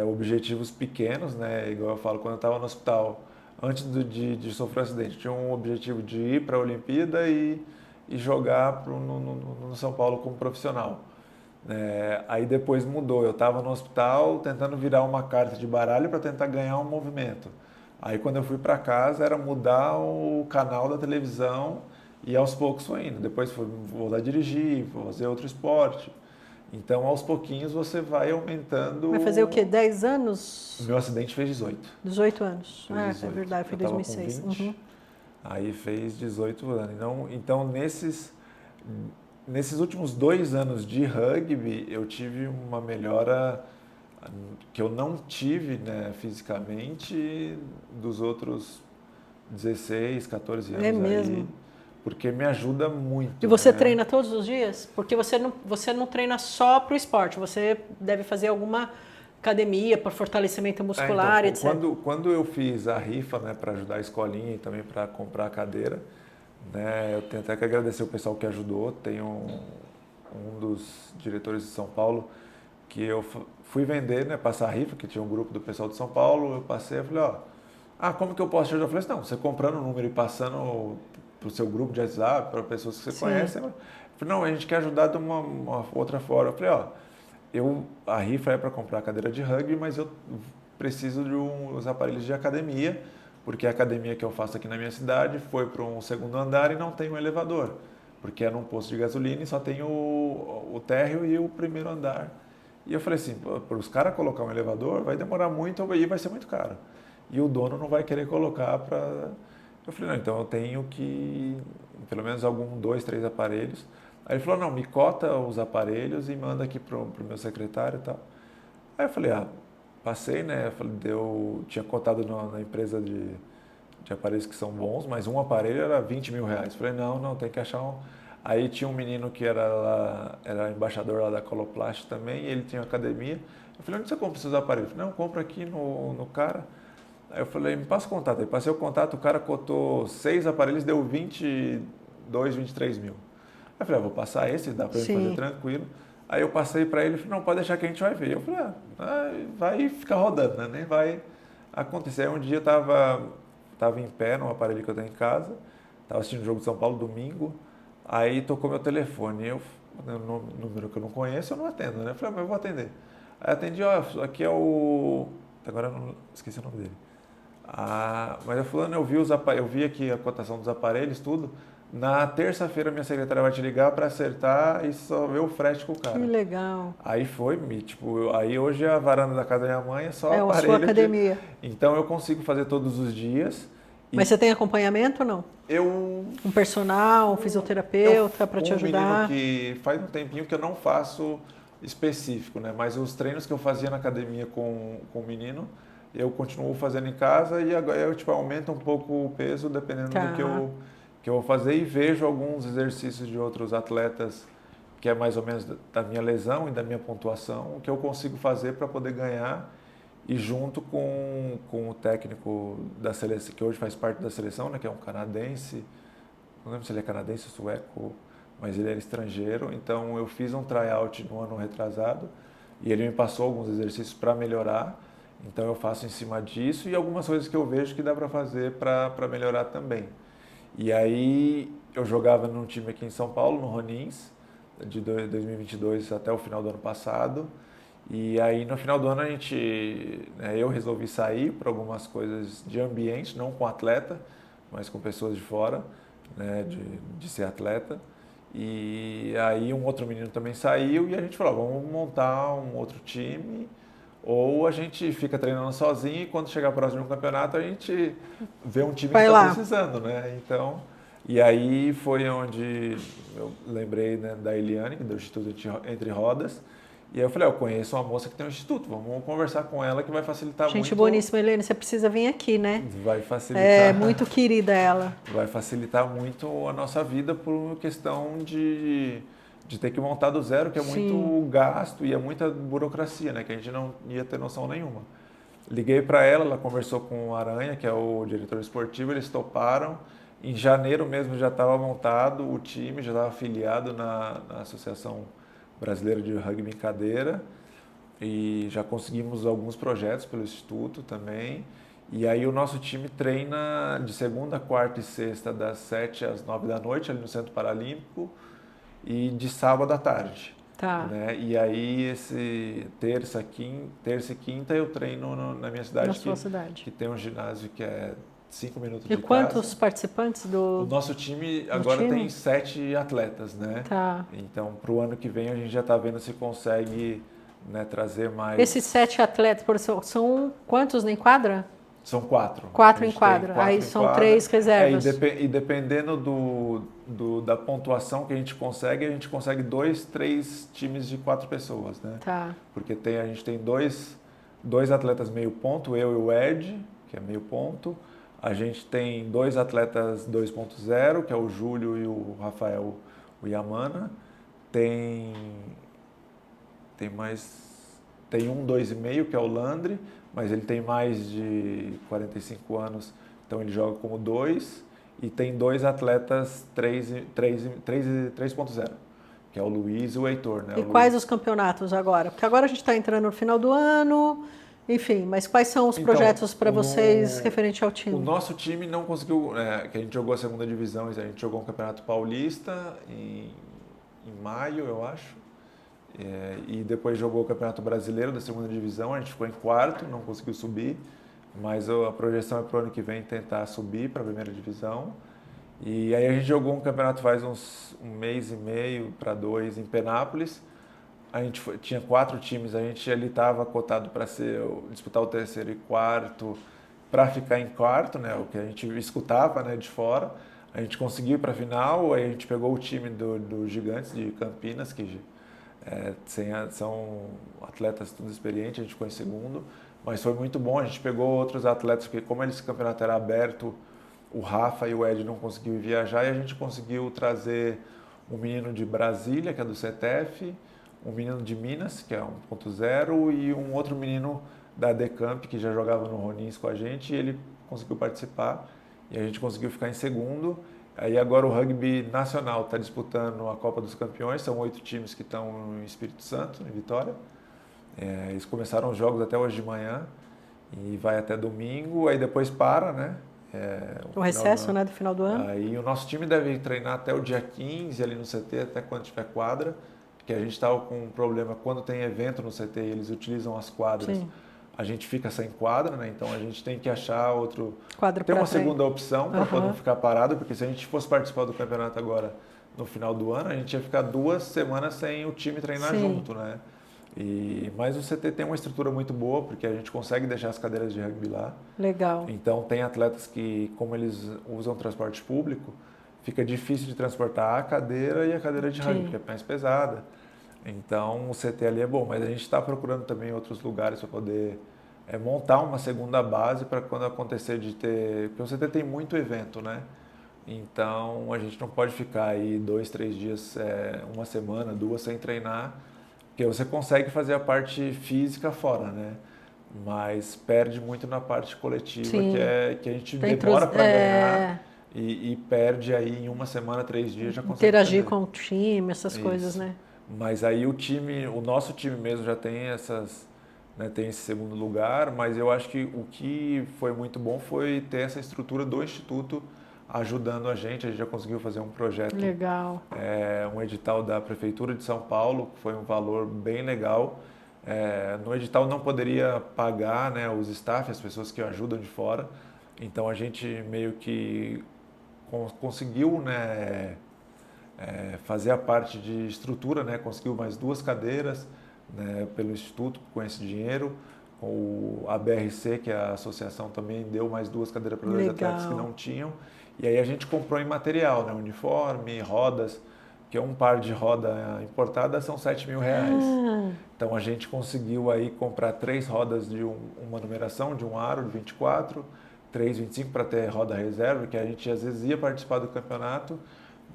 objetivos pequenos, né? Igual eu falo, quando eu estava no hospital, antes de sofrer um acidente, tinha um objetivo de ir para a Olimpíada e jogar no São Paulo como profissional. Aí depois mudou, eu estava no hospital tentando virar uma carta de baralho para tentar ganhar um movimento. Aí quando eu fui para casa era mudar o canal da televisão e aos poucos foi indo. Depois foi voltar a dirigir, fazer outro esporte. Então aos pouquinhos você vai aumentando. Vai fazer o quê? 10 O anos? meu acidente fez 18. 18 anos. Fez 18. É verdade, foi Eu estava 2006. com 20, Uhum. aí fez 18 anos. Então nesses últimos 2 anos de rugby, eu tive uma melhora que eu não tive, né, fisicamente dos outros 16, 14 anos. É mesmo. Aí, porque me ajuda muito. E você né? treina todos os dias? Porque você não treina só para o esporte, você deve fazer alguma academia para fortalecimento muscular, etc. Quando eu fiz a rifa, né, para ajudar a escolinha e também para comprar a cadeira, né, eu tenho até que agradecer o pessoal que ajudou. Tem um dos diretores de São Paulo que eu fui vender, né, passar a rifa, que tinha um grupo do pessoal de São Paulo. Eu passei, eu falei, como que eu posso te ajudar? Eu falei assim, não, você comprando o número e passando para o seu grupo de WhatsApp, para pessoas que você conhece. Eu falei, não, a gente quer ajudar de uma outra forma. Eu falei, a rifa é para comprar a cadeira de rugby, mas eu preciso de uns aparelhos de academia, porque a academia que eu faço aqui na minha cidade foi para um segundo andar e não tem um elevador, porque é num posto de gasolina e só tem o térreo e o primeiro andar. E eu falei assim, para os caras colocar um elevador vai demorar muito e vai ser muito caro. E o dono não vai querer colocar para... Eu falei, não, então eu tenho que, pelo menos 2, 3 aparelhos. Aí ele falou, não, me cota os aparelhos e manda aqui pro meu secretário e tal. Aí eu falei, passei, né? Eu falei, tinha cotado na empresa de aparelhos que são bons, mas um aparelho era 20 mil reais. Eu falei, não, tem que achar um... Aí tinha um menino que era embaixador lá da Coloplast também, e ele tinha academia. Eu falei, onde você compra esses aparelhos? Eu falei, não, compra aqui no cara. Aí eu falei, me passa o contato. Aí passei o contato, o cara cotou 6 aparelhos, deu 22, 23 mil. Aí eu falei, vou passar esse, dá para ele fazer tranquilo. Aí eu passei para ele e falei, não, pode deixar que a gente vai ver. Eu falei, vai ficar rodando, né? Nem vai acontecer. Aí um dia eu tava em pé no aparelho que eu tenho em casa, estava assistindo o jogo de São Paulo domingo, aí tocou meu telefone. Número que eu não conheço, eu não atendo, né? Eu falei, mas eu vou atender. Aí atendi, aqui é o... Agora eu não esqueci o nome dele. Mas eu falando, eu vi aqui a cotação dos aparelhos, tudo. Na terça-feira minha secretária vai te ligar para acertar e só ver o frete com o cara. Que legal. Aí foi, aí hoje a varanda da casa da minha mãe é só aparelho. A sua academia. Então eu consigo fazer todos os dias Mas você tem acompanhamento ou não? Um personal, um fisioterapeuta para te ajudar? Um menino que faz um tempinho que eu não faço específico, né? Mas os treinos que eu fazia na academia com o menino, eu continuo fazendo em casa e agora eu aumento um pouco o peso dependendo do que eu vou fazer e vejo alguns exercícios de outros atletas que é mais ou menos da minha lesão e da minha pontuação, que eu consigo fazer para poder ganhar e junto com o técnico da seleção, que hoje faz parte da seleção, né, que é um canadense, não lembro se ele é canadense ou sueco, mas ele era estrangeiro, então eu fiz um tryout no ano retrasado e ele me passou alguns exercícios para melhorar, então eu faço em cima disso e algumas coisas que eu vejo que dá para fazer para melhorar também. E aí eu jogava num time aqui em São Paulo, no Ronins, de 2022 até o final do ano passado. E aí no final do ano eu resolvi sair para algumas coisas de ambiente, não com atleta, mas com pessoas de fora, né, de ser atleta. E aí um outro menino também saiu e a gente falou, vamos montar um outro time, ou a gente fica treinando sozinho e quando chegar próximo de um campeonato a gente vê um time que está precisando, né? Então, e aí foi onde eu lembrei, né, da Eliane, do Instituto Entre Rodas, e aí eu falei, eu conheço uma moça que tem um instituto, vamos conversar com ela que vai facilitar muito. Gente boníssima, Eliane, você precisa vir aqui, né? Vai facilitar. É muito querida ela. Vai facilitar muito a nossa vida por questão de ter que montar do zero, que é muito gasto e é muita burocracia, né? Que a gente não ia ter noção nenhuma. Liguei para ela, ela conversou com o Aranha, que é o diretor esportivo, eles toparam. Em janeiro mesmo já estava montado o time, já estava afiliado na Associação Brasileira de Rugby em Cadeira e já conseguimos alguns projetos pelo Instituto também. E aí o nosso time treina de segunda, quarta e sexta, das 7 às 9 da noite, ali no Centro Paralímpico, e de sábado à tarde. Tá. Né? E aí esse terça e quinta eu treino na minha cidade. Na sua cidade. Que tem um ginásio que é 5 minutos de casa. E quantos participantes do... O nosso time agora tem 7 atletas, né? Tá. Então, para o ano que vem, a gente já está vendo se consegue, né, trazer mais... Esses 7 atletas, por exemplo, são quantos na quadra? São 4. 4 em quadra. Aí são 3 reservas. E dependendo da pontuação que a gente consegue 2, 3 times de 4 pessoas, né? Tá. Porque a gente tem dois atletas meio ponto, eu e o Ed, que é meio ponto. A gente tem 2 atletas 2.0, que é o Júlio e o Rafael, o Yamana. Tem um 2,5, que é o Landry, mas ele tem mais de 45 anos, então ele joga como 2. E tem 2 atletas 3.0, que é o Luiz e o Heitor. Né? E quais os campeonatos agora? Porque agora a gente está entrando no final do ano, enfim, mas quais são os projetos para vocês referente ao time? O nosso time não conseguiu, que a gente jogou a segunda divisão, a gente jogou um campeonato paulista em maio, eu acho. E depois jogou o Campeonato Brasileiro da segunda divisão, a gente ficou em quarto, não conseguiu subir, mas a projeção é para o ano que vem tentar subir para a primeira divisão. E aí a gente jogou um campeonato faz um mês e meio para 2 em Penápolis. A gente tinha 4 times, a gente ali estava cotado para disputar o terceiro e quarto, para ficar em quarto, né, o que a gente escutava, né, de fora. A gente conseguiu ir para a final, aí a gente pegou o time do Gigantes de Campinas, que são atletas todos experientes, a gente ficou em segundo, mas foi muito bom, a gente pegou outros atletas, porque como esse campeonato era aberto, o Rafa e o Ed não conseguiam viajar e a gente conseguiu trazer um menino de Brasília, que é do CETEF, um menino de Minas, que é 1.0, e um outro menino da Decamp, que já jogava no Ronins com a gente, e ele conseguiu participar e a gente conseguiu ficar em segundo. Aí agora o rugby nacional está disputando a Copa dos Campeões, são 8 times que estão em Espírito Santo, em Vitória. Eles começaram os jogos até hoje de manhã e vai até domingo, aí depois para, né? O recesso, né, do final do ano. Aí o nosso time deve treinar até o dia 15 ali no CT, até quando tiver quadra, porque a gente estava com um problema, quando tem evento no CT e eles utilizam as quadras, Sim. A gente fica sem quadra, né? Então a gente tem que achar quadra ter uma segunda opção para Uhum. não ficar parado, porque se a gente fosse participar do campeonato agora no final do ano, a gente ia ficar 2 semanas sem o time treinar Sim. junto, né? Mas o CT tem uma estrutura muito boa, porque a gente consegue deixar as cadeiras de rugby lá. Legal. Então tem atletas que, como eles usam transporte público, fica difícil de transportar a cadeira e a cadeira de rugby, que é mais pesada. Então o CT ali é bom, mas a gente está procurando também outros lugares para poder montar uma segunda base para quando acontecer de ter... Porque o CT tem muito evento, né? Então a gente não pode ficar aí 2, 3 dias, uma semana, 2 sem treinar, porque você consegue fazer a parte física fora, né? Mas perde muito na parte coletiva, que a gente demora para ganhar e perde aí em uma semana, 3 dias já consegue interagir fazer. com o time, essas coisas, né? Mas aí o nosso time mesmo já tem tem esse segundo lugar, mas eu acho que o que foi muito bom foi ter essa estrutura do Instituto ajudando a gente já conseguiu fazer um projeto, legal, um edital da Prefeitura de São Paulo, que foi um valor bem legal. No edital não poderia pagar, né, os staff, as pessoas que ajudam de fora, então a gente meio que conseguiu, né, fazer a parte de estrutura, né, conseguiu mais 2 cadeiras, né, pelo Instituto com esse dinheiro. A BRC, que é a associação, também deu mais 2 cadeiras para 2 atletas que não tinham. E aí a gente comprou em material, né, uniforme, rodas, que um par de roda importada são R$7.000. Então a gente conseguiu aí comprar 3 rodas de uma numeração, de um aro de 24, 3,25 para ter roda reserva, que a gente às vezes ia participar do campeonato,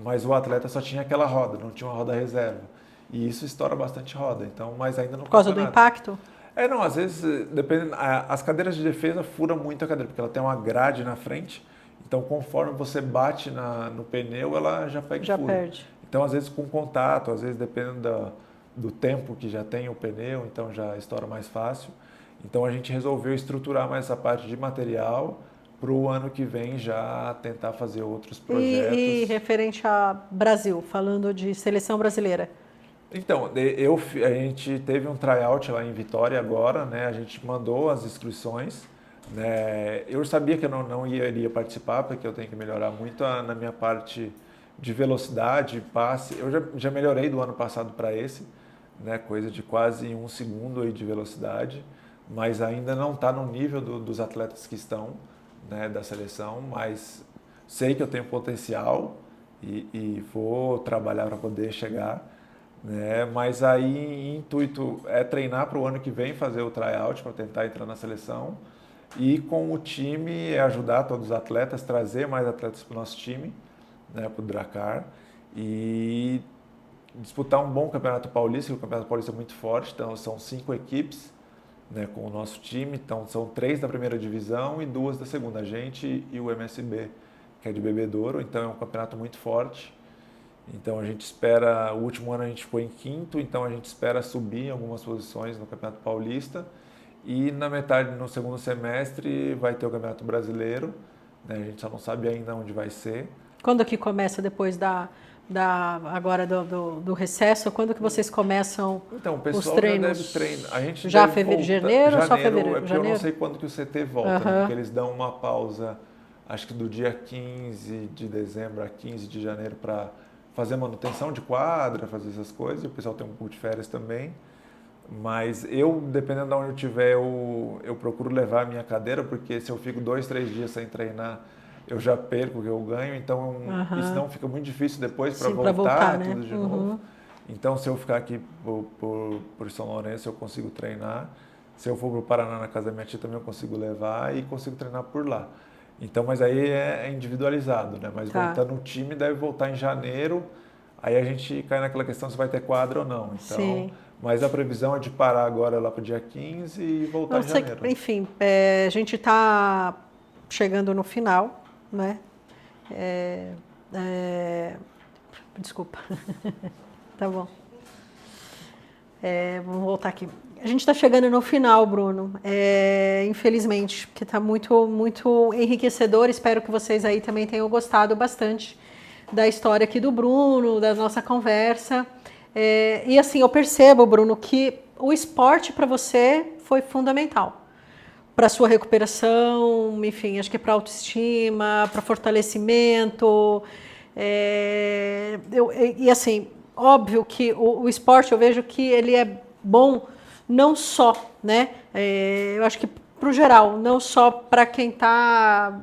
mas o atleta só tinha aquela roda, não tinha uma roda reserva. E isso estoura bastante roda, então, mas ainda no por causa do impacto? Não, às vezes, dependendo, as cadeiras de defesa furam muito a cadeira, porque ela tem uma grade na frente, então conforme você bate no pneu, ela já pega e fura. Perde. Então, às vezes com contato, às vezes dependendo do tempo que já tem o pneu, então já estoura mais fácil. Então a gente resolveu estruturar mais essa parte de material para o ano que vem já tentar fazer outros projetos. E referente a Brasil, falando de seleção brasileira? Então, a gente teve um tryout lá em Vitória agora, né? A gente mandou as inscrições, né? Eu sabia que eu não iria participar, porque eu tenho que melhorar muito na minha parte de velocidade, passe. Eu já melhorei do ano passado para esse, né? Coisa de quase 1 segundo aí de velocidade, mas ainda não está no nível dos atletas que estão, né, da seleção, mas sei que eu tenho potencial e vou trabalhar para poder chegar. Mas aí o intuito é treinar para o ano que vem, fazer o tryout para tentar entrar na seleção e com o time ajudar todos os atletas, trazer mais atletas para o nosso time, né, para o Dracar e disputar um bom campeonato paulista, porque o campeonato paulista é muito forte, então são 5 equipes, né, com o nosso time, então são 3 da primeira divisão e 2 da segunda, a gente e o MSB, que é de Bebedouro, então é um campeonato muito forte. Então a gente espera, o último ano a gente ficou em 5º, então a gente espera subir em algumas posições no Campeonato Paulista e no segundo semestre vai ter o Campeonato Brasileiro, né? A gente só não sabe ainda onde vai ser. Quando que começa depois agora do recesso? Quando que vocês começam então, o pessoal os treinos? Já deve treinar. A gente já fevereiro, janeiro ou só fevereiro? É porque eu não sei quando que o CT volta, né? Porque eles dão uma pausa, acho que do dia 15 de dezembro a 15 de janeiro para fazer manutenção de quadra, fazer essas coisas, e o pessoal tem um pouco de férias também. Mas eu, dependendo de onde eu estiver, eu procuro levar a minha cadeira, porque se eu fico 2, 3 dias sem treinar, eu já perco o que eu ganho, então isso não fica muito difícil depois para voltar, né? Tudo de novo. Então, se eu ficar aqui por São Lourenço, eu consigo treinar. Se eu for para o Paraná, na casa da minha tia, também eu consigo levar e consigo treinar por lá. Então, mas aí é individualizado, né? Mas voltando no time, deve voltar em janeiro, aí a gente cai naquela questão se vai ter quadra ou não. Então, mas a previsão é de parar agora lá para o dia 15 e voltar em janeiro. Enfim, a gente está chegando no final, né? Desculpa. Tá bom. Vamos voltar aqui. A gente está chegando no final, Bruno, infelizmente, porque está muito, muito enriquecedor. Espero que vocês aí também tenham gostado bastante da história aqui do Bruno, da nossa conversa. E assim, eu percebo, Bruno, que o esporte para você foi fundamental para a sua recuperação, enfim, acho que é para autoestima, para fortalecimento. E assim, óbvio que o esporte, eu vejo que ele é bom, não só, né? Eu acho que para o geral, não só para quem está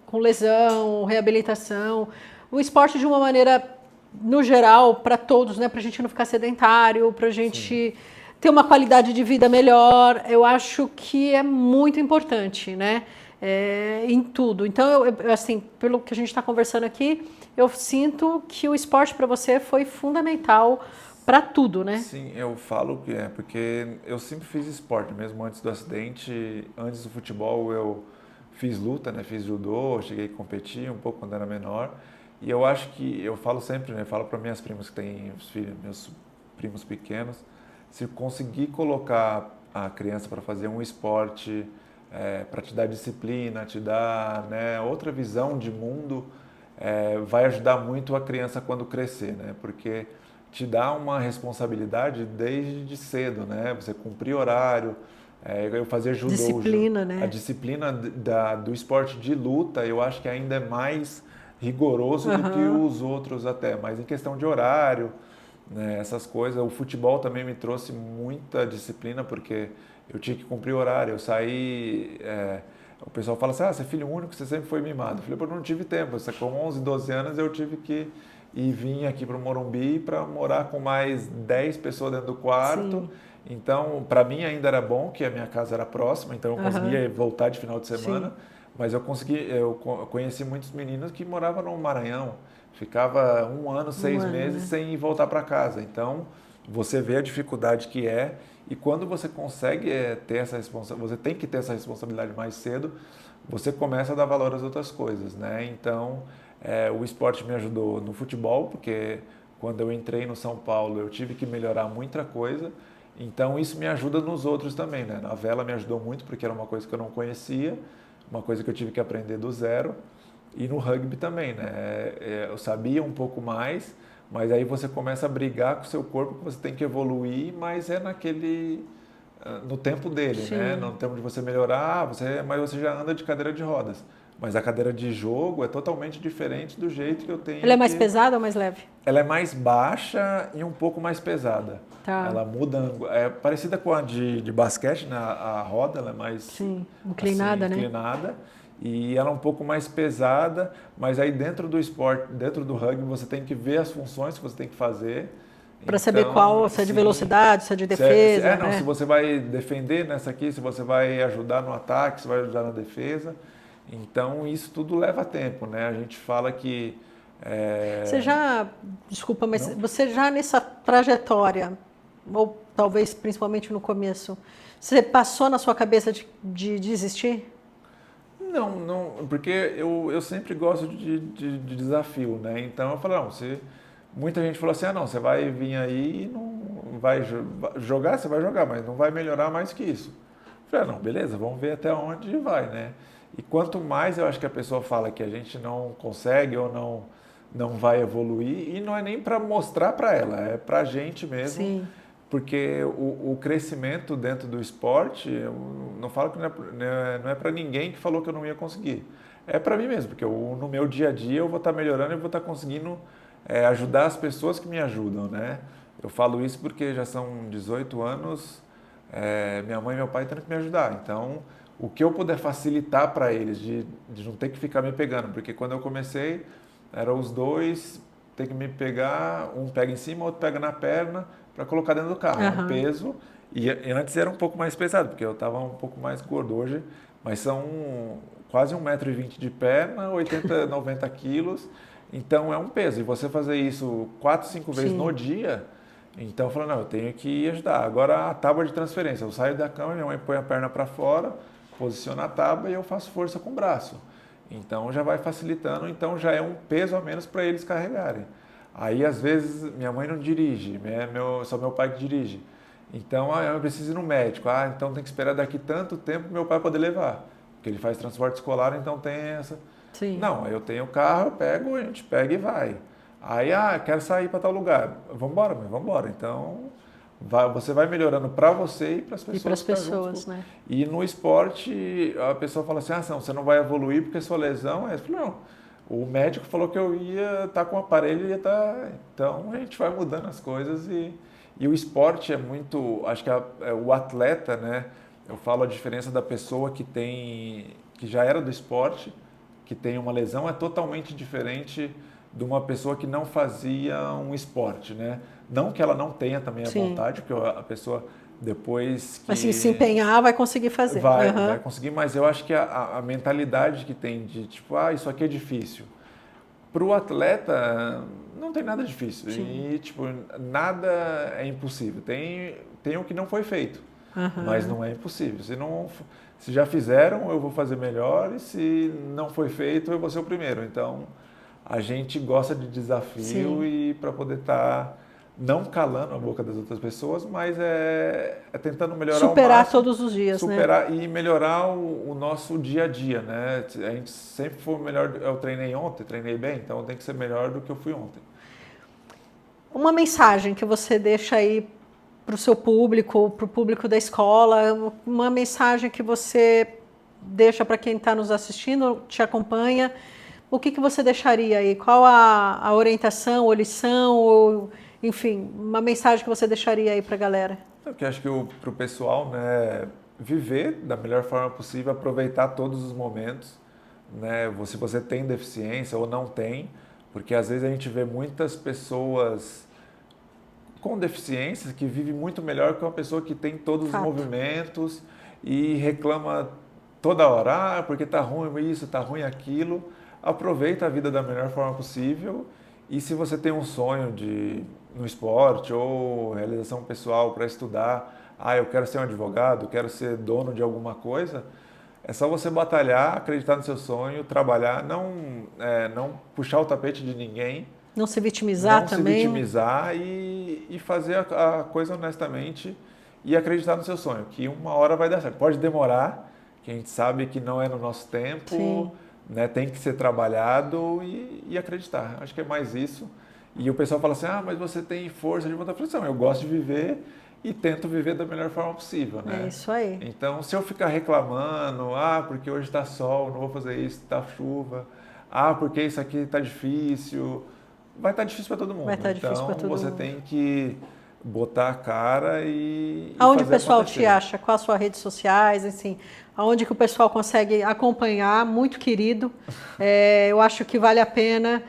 com lesão, reabilitação, o esporte de uma maneira, no geral, para todos, né? Para a gente não ficar sedentário, para a gente ter uma qualidade de vida melhor, eu acho que é muito importante, né? Em tudo. Então, assim, pelo que a gente está conversando aqui, eu sinto que o esporte para você foi fundamental para tudo, né? Sim, eu falo que é, porque eu sempre fiz esporte, mesmo antes do acidente, antes do futebol eu fiz luta, né? Fiz judô, cheguei a competir um pouco quando era menor. E eu acho que, eu falo sempre, né? Falo para minhas primas que têm os filhos, meus primos pequenos, se conseguir colocar a criança para fazer um esporte, para te dar disciplina, te dar, né, outra visão de mundo, vai ajudar muito a criança quando crescer, né? Porque te dá uma responsabilidade desde cedo, né? Você cumprir horário, eu fazia judô. Disciplina, né? A disciplina do esporte de luta, eu acho que ainda é mais rigoroso do que os outros até, mas em questão de horário, né, essas coisas. O futebol também me trouxe muita disciplina, porque eu tinha que cumprir horário. Eu saí... o pessoal fala assim, você é filho único, você sempre foi mimado. Eu falei, eu não tive tempo. Com 11, 12 anos eu tive que ir vir aqui para o Morumbi para morar com mais 10 pessoas dentro do quarto. Sim. Então, para mim ainda era bom que a minha casa era próxima, então eu conseguia voltar de final de semana. Sim. Mas eu conheci muitos meninos que moravam no Maranhão, ficava 1 ano, 6 meses sem voltar para casa. Então, você vê a dificuldade que é, e quando você consegue ter essa responsabilidade, você tem que ter essa responsabilidade mais cedo, você começa a dar valor às outras coisas, né? Então, o esporte me ajudou no futebol, porque quando eu entrei no São Paulo eu tive que melhorar muita coisa, então isso me ajuda nos outros também, né? Na vela me ajudou muito, porque era uma coisa que eu não conhecia, uma coisa que eu tive que aprender do zero. E no rugby também, né? Eu sabia um pouco mais, mas aí você começa a brigar com o seu corpo, que você tem que evoluir, mas no tempo dele, sim, né? No tempo de você melhorar, mas você já anda de cadeira de rodas. Mas a cadeira de jogo é totalmente diferente do jeito que eu tenho. Ela é mais pesada ou mais leve? Ela é mais baixa e um pouco mais pesada. Tá. Ela muda, é parecida com a de basquete, né? A roda ela é mais... Sim, inclinada, assim, né? Inclinada. E ela é um pouco mais pesada, mas aí dentro do esporte, dentro do rugby, você tem que ver as funções que você tem que fazer. Para saber qual, se é de velocidade, se é de defesa. Não, se você vai defender nessa aqui, se você vai ajudar no ataque, se vai ajudar na defesa. Então, isso tudo leva tempo, né? A gente fala que... Desculpa, mas não? Você já nessa trajetória, ou talvez principalmente no começo, você passou na sua cabeça de desistir? Não, porque eu sempre gosto de desafio, né? Então eu falei, muita gente falou assim, não, você vai vir aí e não vai jogar, você vai jogar, mas não vai melhorar mais que isso. Eu falei, não, beleza, vamos ver até onde vai, né? E quanto mais eu acho que a pessoa fala que a gente não consegue ou não vai evoluir, e não é nem para mostrar para ela, é para a gente mesmo. Sim. Porque o crescimento dentro do esporte, eu não falo que não é para ninguém que falou que eu não ia conseguir. É para mim mesmo, porque no meu dia a dia eu vou estar melhorando e vou estar conseguindo ajudar as pessoas que me ajudam, né? Eu falo isso porque já são 18 anos, minha mãe e meu pai tendo que me ajudar. Então, o que eu puder facilitar para eles, de não ter que ficar me pegando, porque quando eu comecei, eram os dois, tem que me pegar, um pega em cima, outro pega na perna, para colocar dentro do carro, um peso, e antes era um pouco mais pesado, porque eu estava um pouco mais gordo hoje, mas são quase 1,20 m de perna, 80, 90 quilos, então é um peso, e você fazer isso 4, 5 vezes no dia, então eu falei, não, eu tenho que ajudar. Agora a tábua de transferência, eu saio da cama, minha mãe põe a perna para fora, posiciona a tábua e eu faço força com o braço, então já vai facilitando, então já é um peso a menos para eles carregarem. Aí, às vezes, minha mãe não dirige, só meu pai que dirige. Então, eu preciso ir no médico. Então tem que esperar daqui tanto tempo para meu pai poder levar. Porque ele faz transporte escolar, então tem essa... Sim. Não, eu tenho carro, a gente pega e vai. Aí, quero sair para tal lugar. Vamos embora, mãe, vamos embora. Então, você vai melhorando para você e para as pessoas. E para as pessoas, né? E no esporte, a pessoa fala assim, não, você não vai evoluir porque sua lesão... Eu falo, não. O médico falou que eu ia estar com o aparelho e ia estar... Então, a gente vai mudando as coisas e E o esporte é muito, acho que o atleta, né? Eu falo a diferença da pessoa que já era do esporte, que tem uma lesão, é totalmente diferente de uma pessoa que não fazia um esporte, né? Não que ela não tenha também a Sim. vontade, porque a pessoa depois que... Mas se empenhar, vai conseguir fazer. Vai conseguir, mas eu acho que a mentalidade que tem de tipo, isso aqui é difícil. Para o atleta, não tem nada difícil. Sim. E, tipo, nada é impossível. Tem o que não foi feito, mas não é impossível. Se já fizeram, eu vou fazer melhor. E se não foi feito, eu vou ser o primeiro. Então, a gente gosta de desafio. Sim. E para poder estar não calando a boca das outras pessoas, mas é tentando melhorar Superar o máximo, todos os dias, superar, né? E melhorar o nosso dia a dia, né? A gente sempre foi melhor. Eu treinei ontem, treinei bem, então tem que ser melhor do que eu fui ontem. Uma mensagem que você deixa aí para o seu público, para o público da escola, uma mensagem que você deixa para quem está nos assistindo, te acompanha, o que você deixaria aí? Qual a orientação, ou lição, ou, enfim, uma mensagem que você deixaria aí para a galera? Eu acho que para o pessoal, né, viver da melhor forma possível, aproveitar todos os momentos, né, se você tem deficiência ou não tem, porque às vezes a gente vê muitas pessoas com deficiências que vivem muito melhor que uma pessoa que tem todos os movimentos e reclama toda hora, porque tá ruim isso, tá ruim aquilo. Aproveita a vida da melhor forma possível e se você tem um sonho no esporte ou realização pessoal para estudar, eu quero ser um advogado, quero ser dono de alguma coisa, é só você batalhar, acreditar no seu sonho, trabalhar, não puxar o tapete de ninguém. Não se vitimizar também. Não se vitimizar e fazer a coisa honestamente e acreditar no seu sonho, que uma hora vai dar certo. Pode demorar, que a gente sabe que não é no nosso tempo, né? Tem que ser trabalhado e acreditar. Acho que é mais isso. E o pessoal fala assim, mas você tem força de vontade. Eu falo assim, eu gosto de viver e tento viver da melhor forma possível, né? É isso aí. Então, se eu ficar reclamando, porque hoje está sol, não vou fazer isso, está chuva, porque isso aqui está difícil... Vai estar difícil para todo mundo. Então, você tem que botar a cara e aonde fazer o pessoal acontecer. te acha? Quais as suas redes sociais? Assim, aonde que o pessoal consegue acompanhar? Muito querido. Eu acho que vale a pena.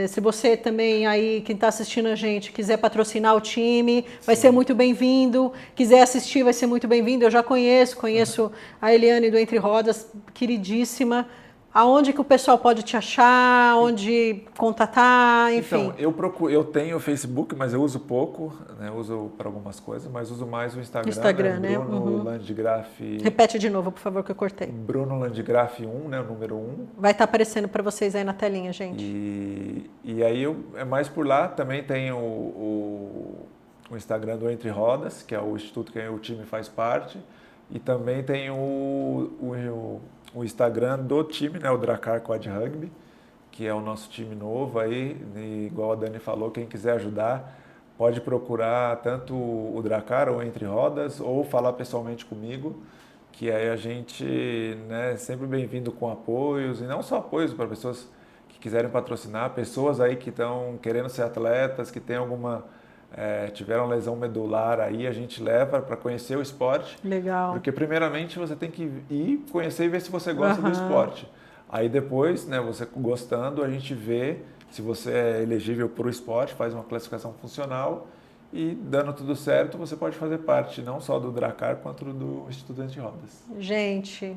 Se você também aí, quem está assistindo a gente, quiser patrocinar o time, vai ser muito bem-vindo. Quiser assistir, vai ser muito bem-vindo. Eu já conheço a Eliane do Entre Rodas, queridíssima. Aonde que o pessoal pode te achar, onde contatar, enfim? Então, eu tenho o Facebook, mas eu uso pouco, né? Eu uso para algumas coisas, mas uso mais o Instagram, né? Bruno Landgraf. Repete de novo, por favor, que eu cortei. Bruno Landgraf 1, né? O número 1. Vai estar aparecendo para vocês aí na telinha, gente. E aí é mais por lá. Também tem o Instagram do Entre Rodas, que é o instituto que o time faz parte. E também tem o Instagram do time, né, o Dracar Quad Rugby, que é o nosso time novo aí, e igual a Dani falou, quem quiser ajudar pode procurar tanto o Dracar ou Entre Rodas ou falar pessoalmente comigo, que aí a gente, né, sempre bem-vindo com apoios, e não só apoios para pessoas que quiserem patrocinar, pessoas aí que estão querendo ser atletas, que tem tiveram lesão medular aí, a gente leva para conhecer o esporte. Legal. Porque primeiramente você tem que ir conhecer e ver se você gosta do esporte. Aí depois, né, você gostando, a gente vê se você é elegível para o esporte, faz uma classificação funcional e dando tudo certo, você pode fazer parte não só do Dracar quanto do Instituto Entre Rodas. Gente,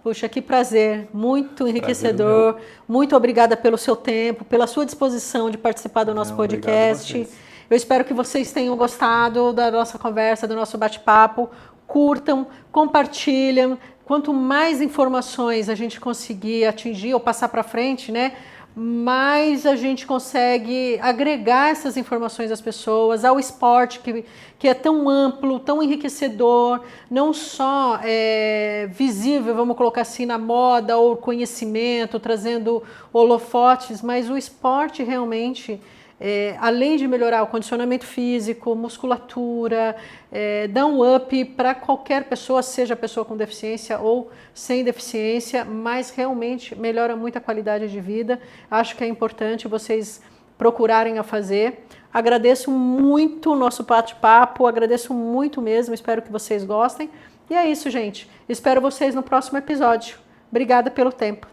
puxa, que prazer, muito enriquecedor. Muito obrigada pelo seu tempo, pela sua disposição de participar do nosso podcast. Eu espero que vocês tenham gostado da nossa conversa, do nosso bate-papo. Curtam, compartilhem. Quanto mais informações a gente conseguir atingir ou passar para frente, né, mais a gente consegue agregar essas informações às pessoas, ao esporte que é tão amplo, tão enriquecedor, não só visível, vamos colocar assim, na moda ou conhecimento, trazendo holofotes, mas o esporte realmente... além de melhorar o condicionamento físico, musculatura, dá um up para qualquer pessoa, seja pessoa com deficiência ou sem deficiência, mas realmente melhora muito a qualidade de vida. Acho que é importante vocês procurarem a fazer. Agradeço muito o nosso bate-papo, agradeço muito mesmo, espero que vocês gostem. E é isso, gente. Espero vocês no próximo episódio. Obrigada pelo tempo.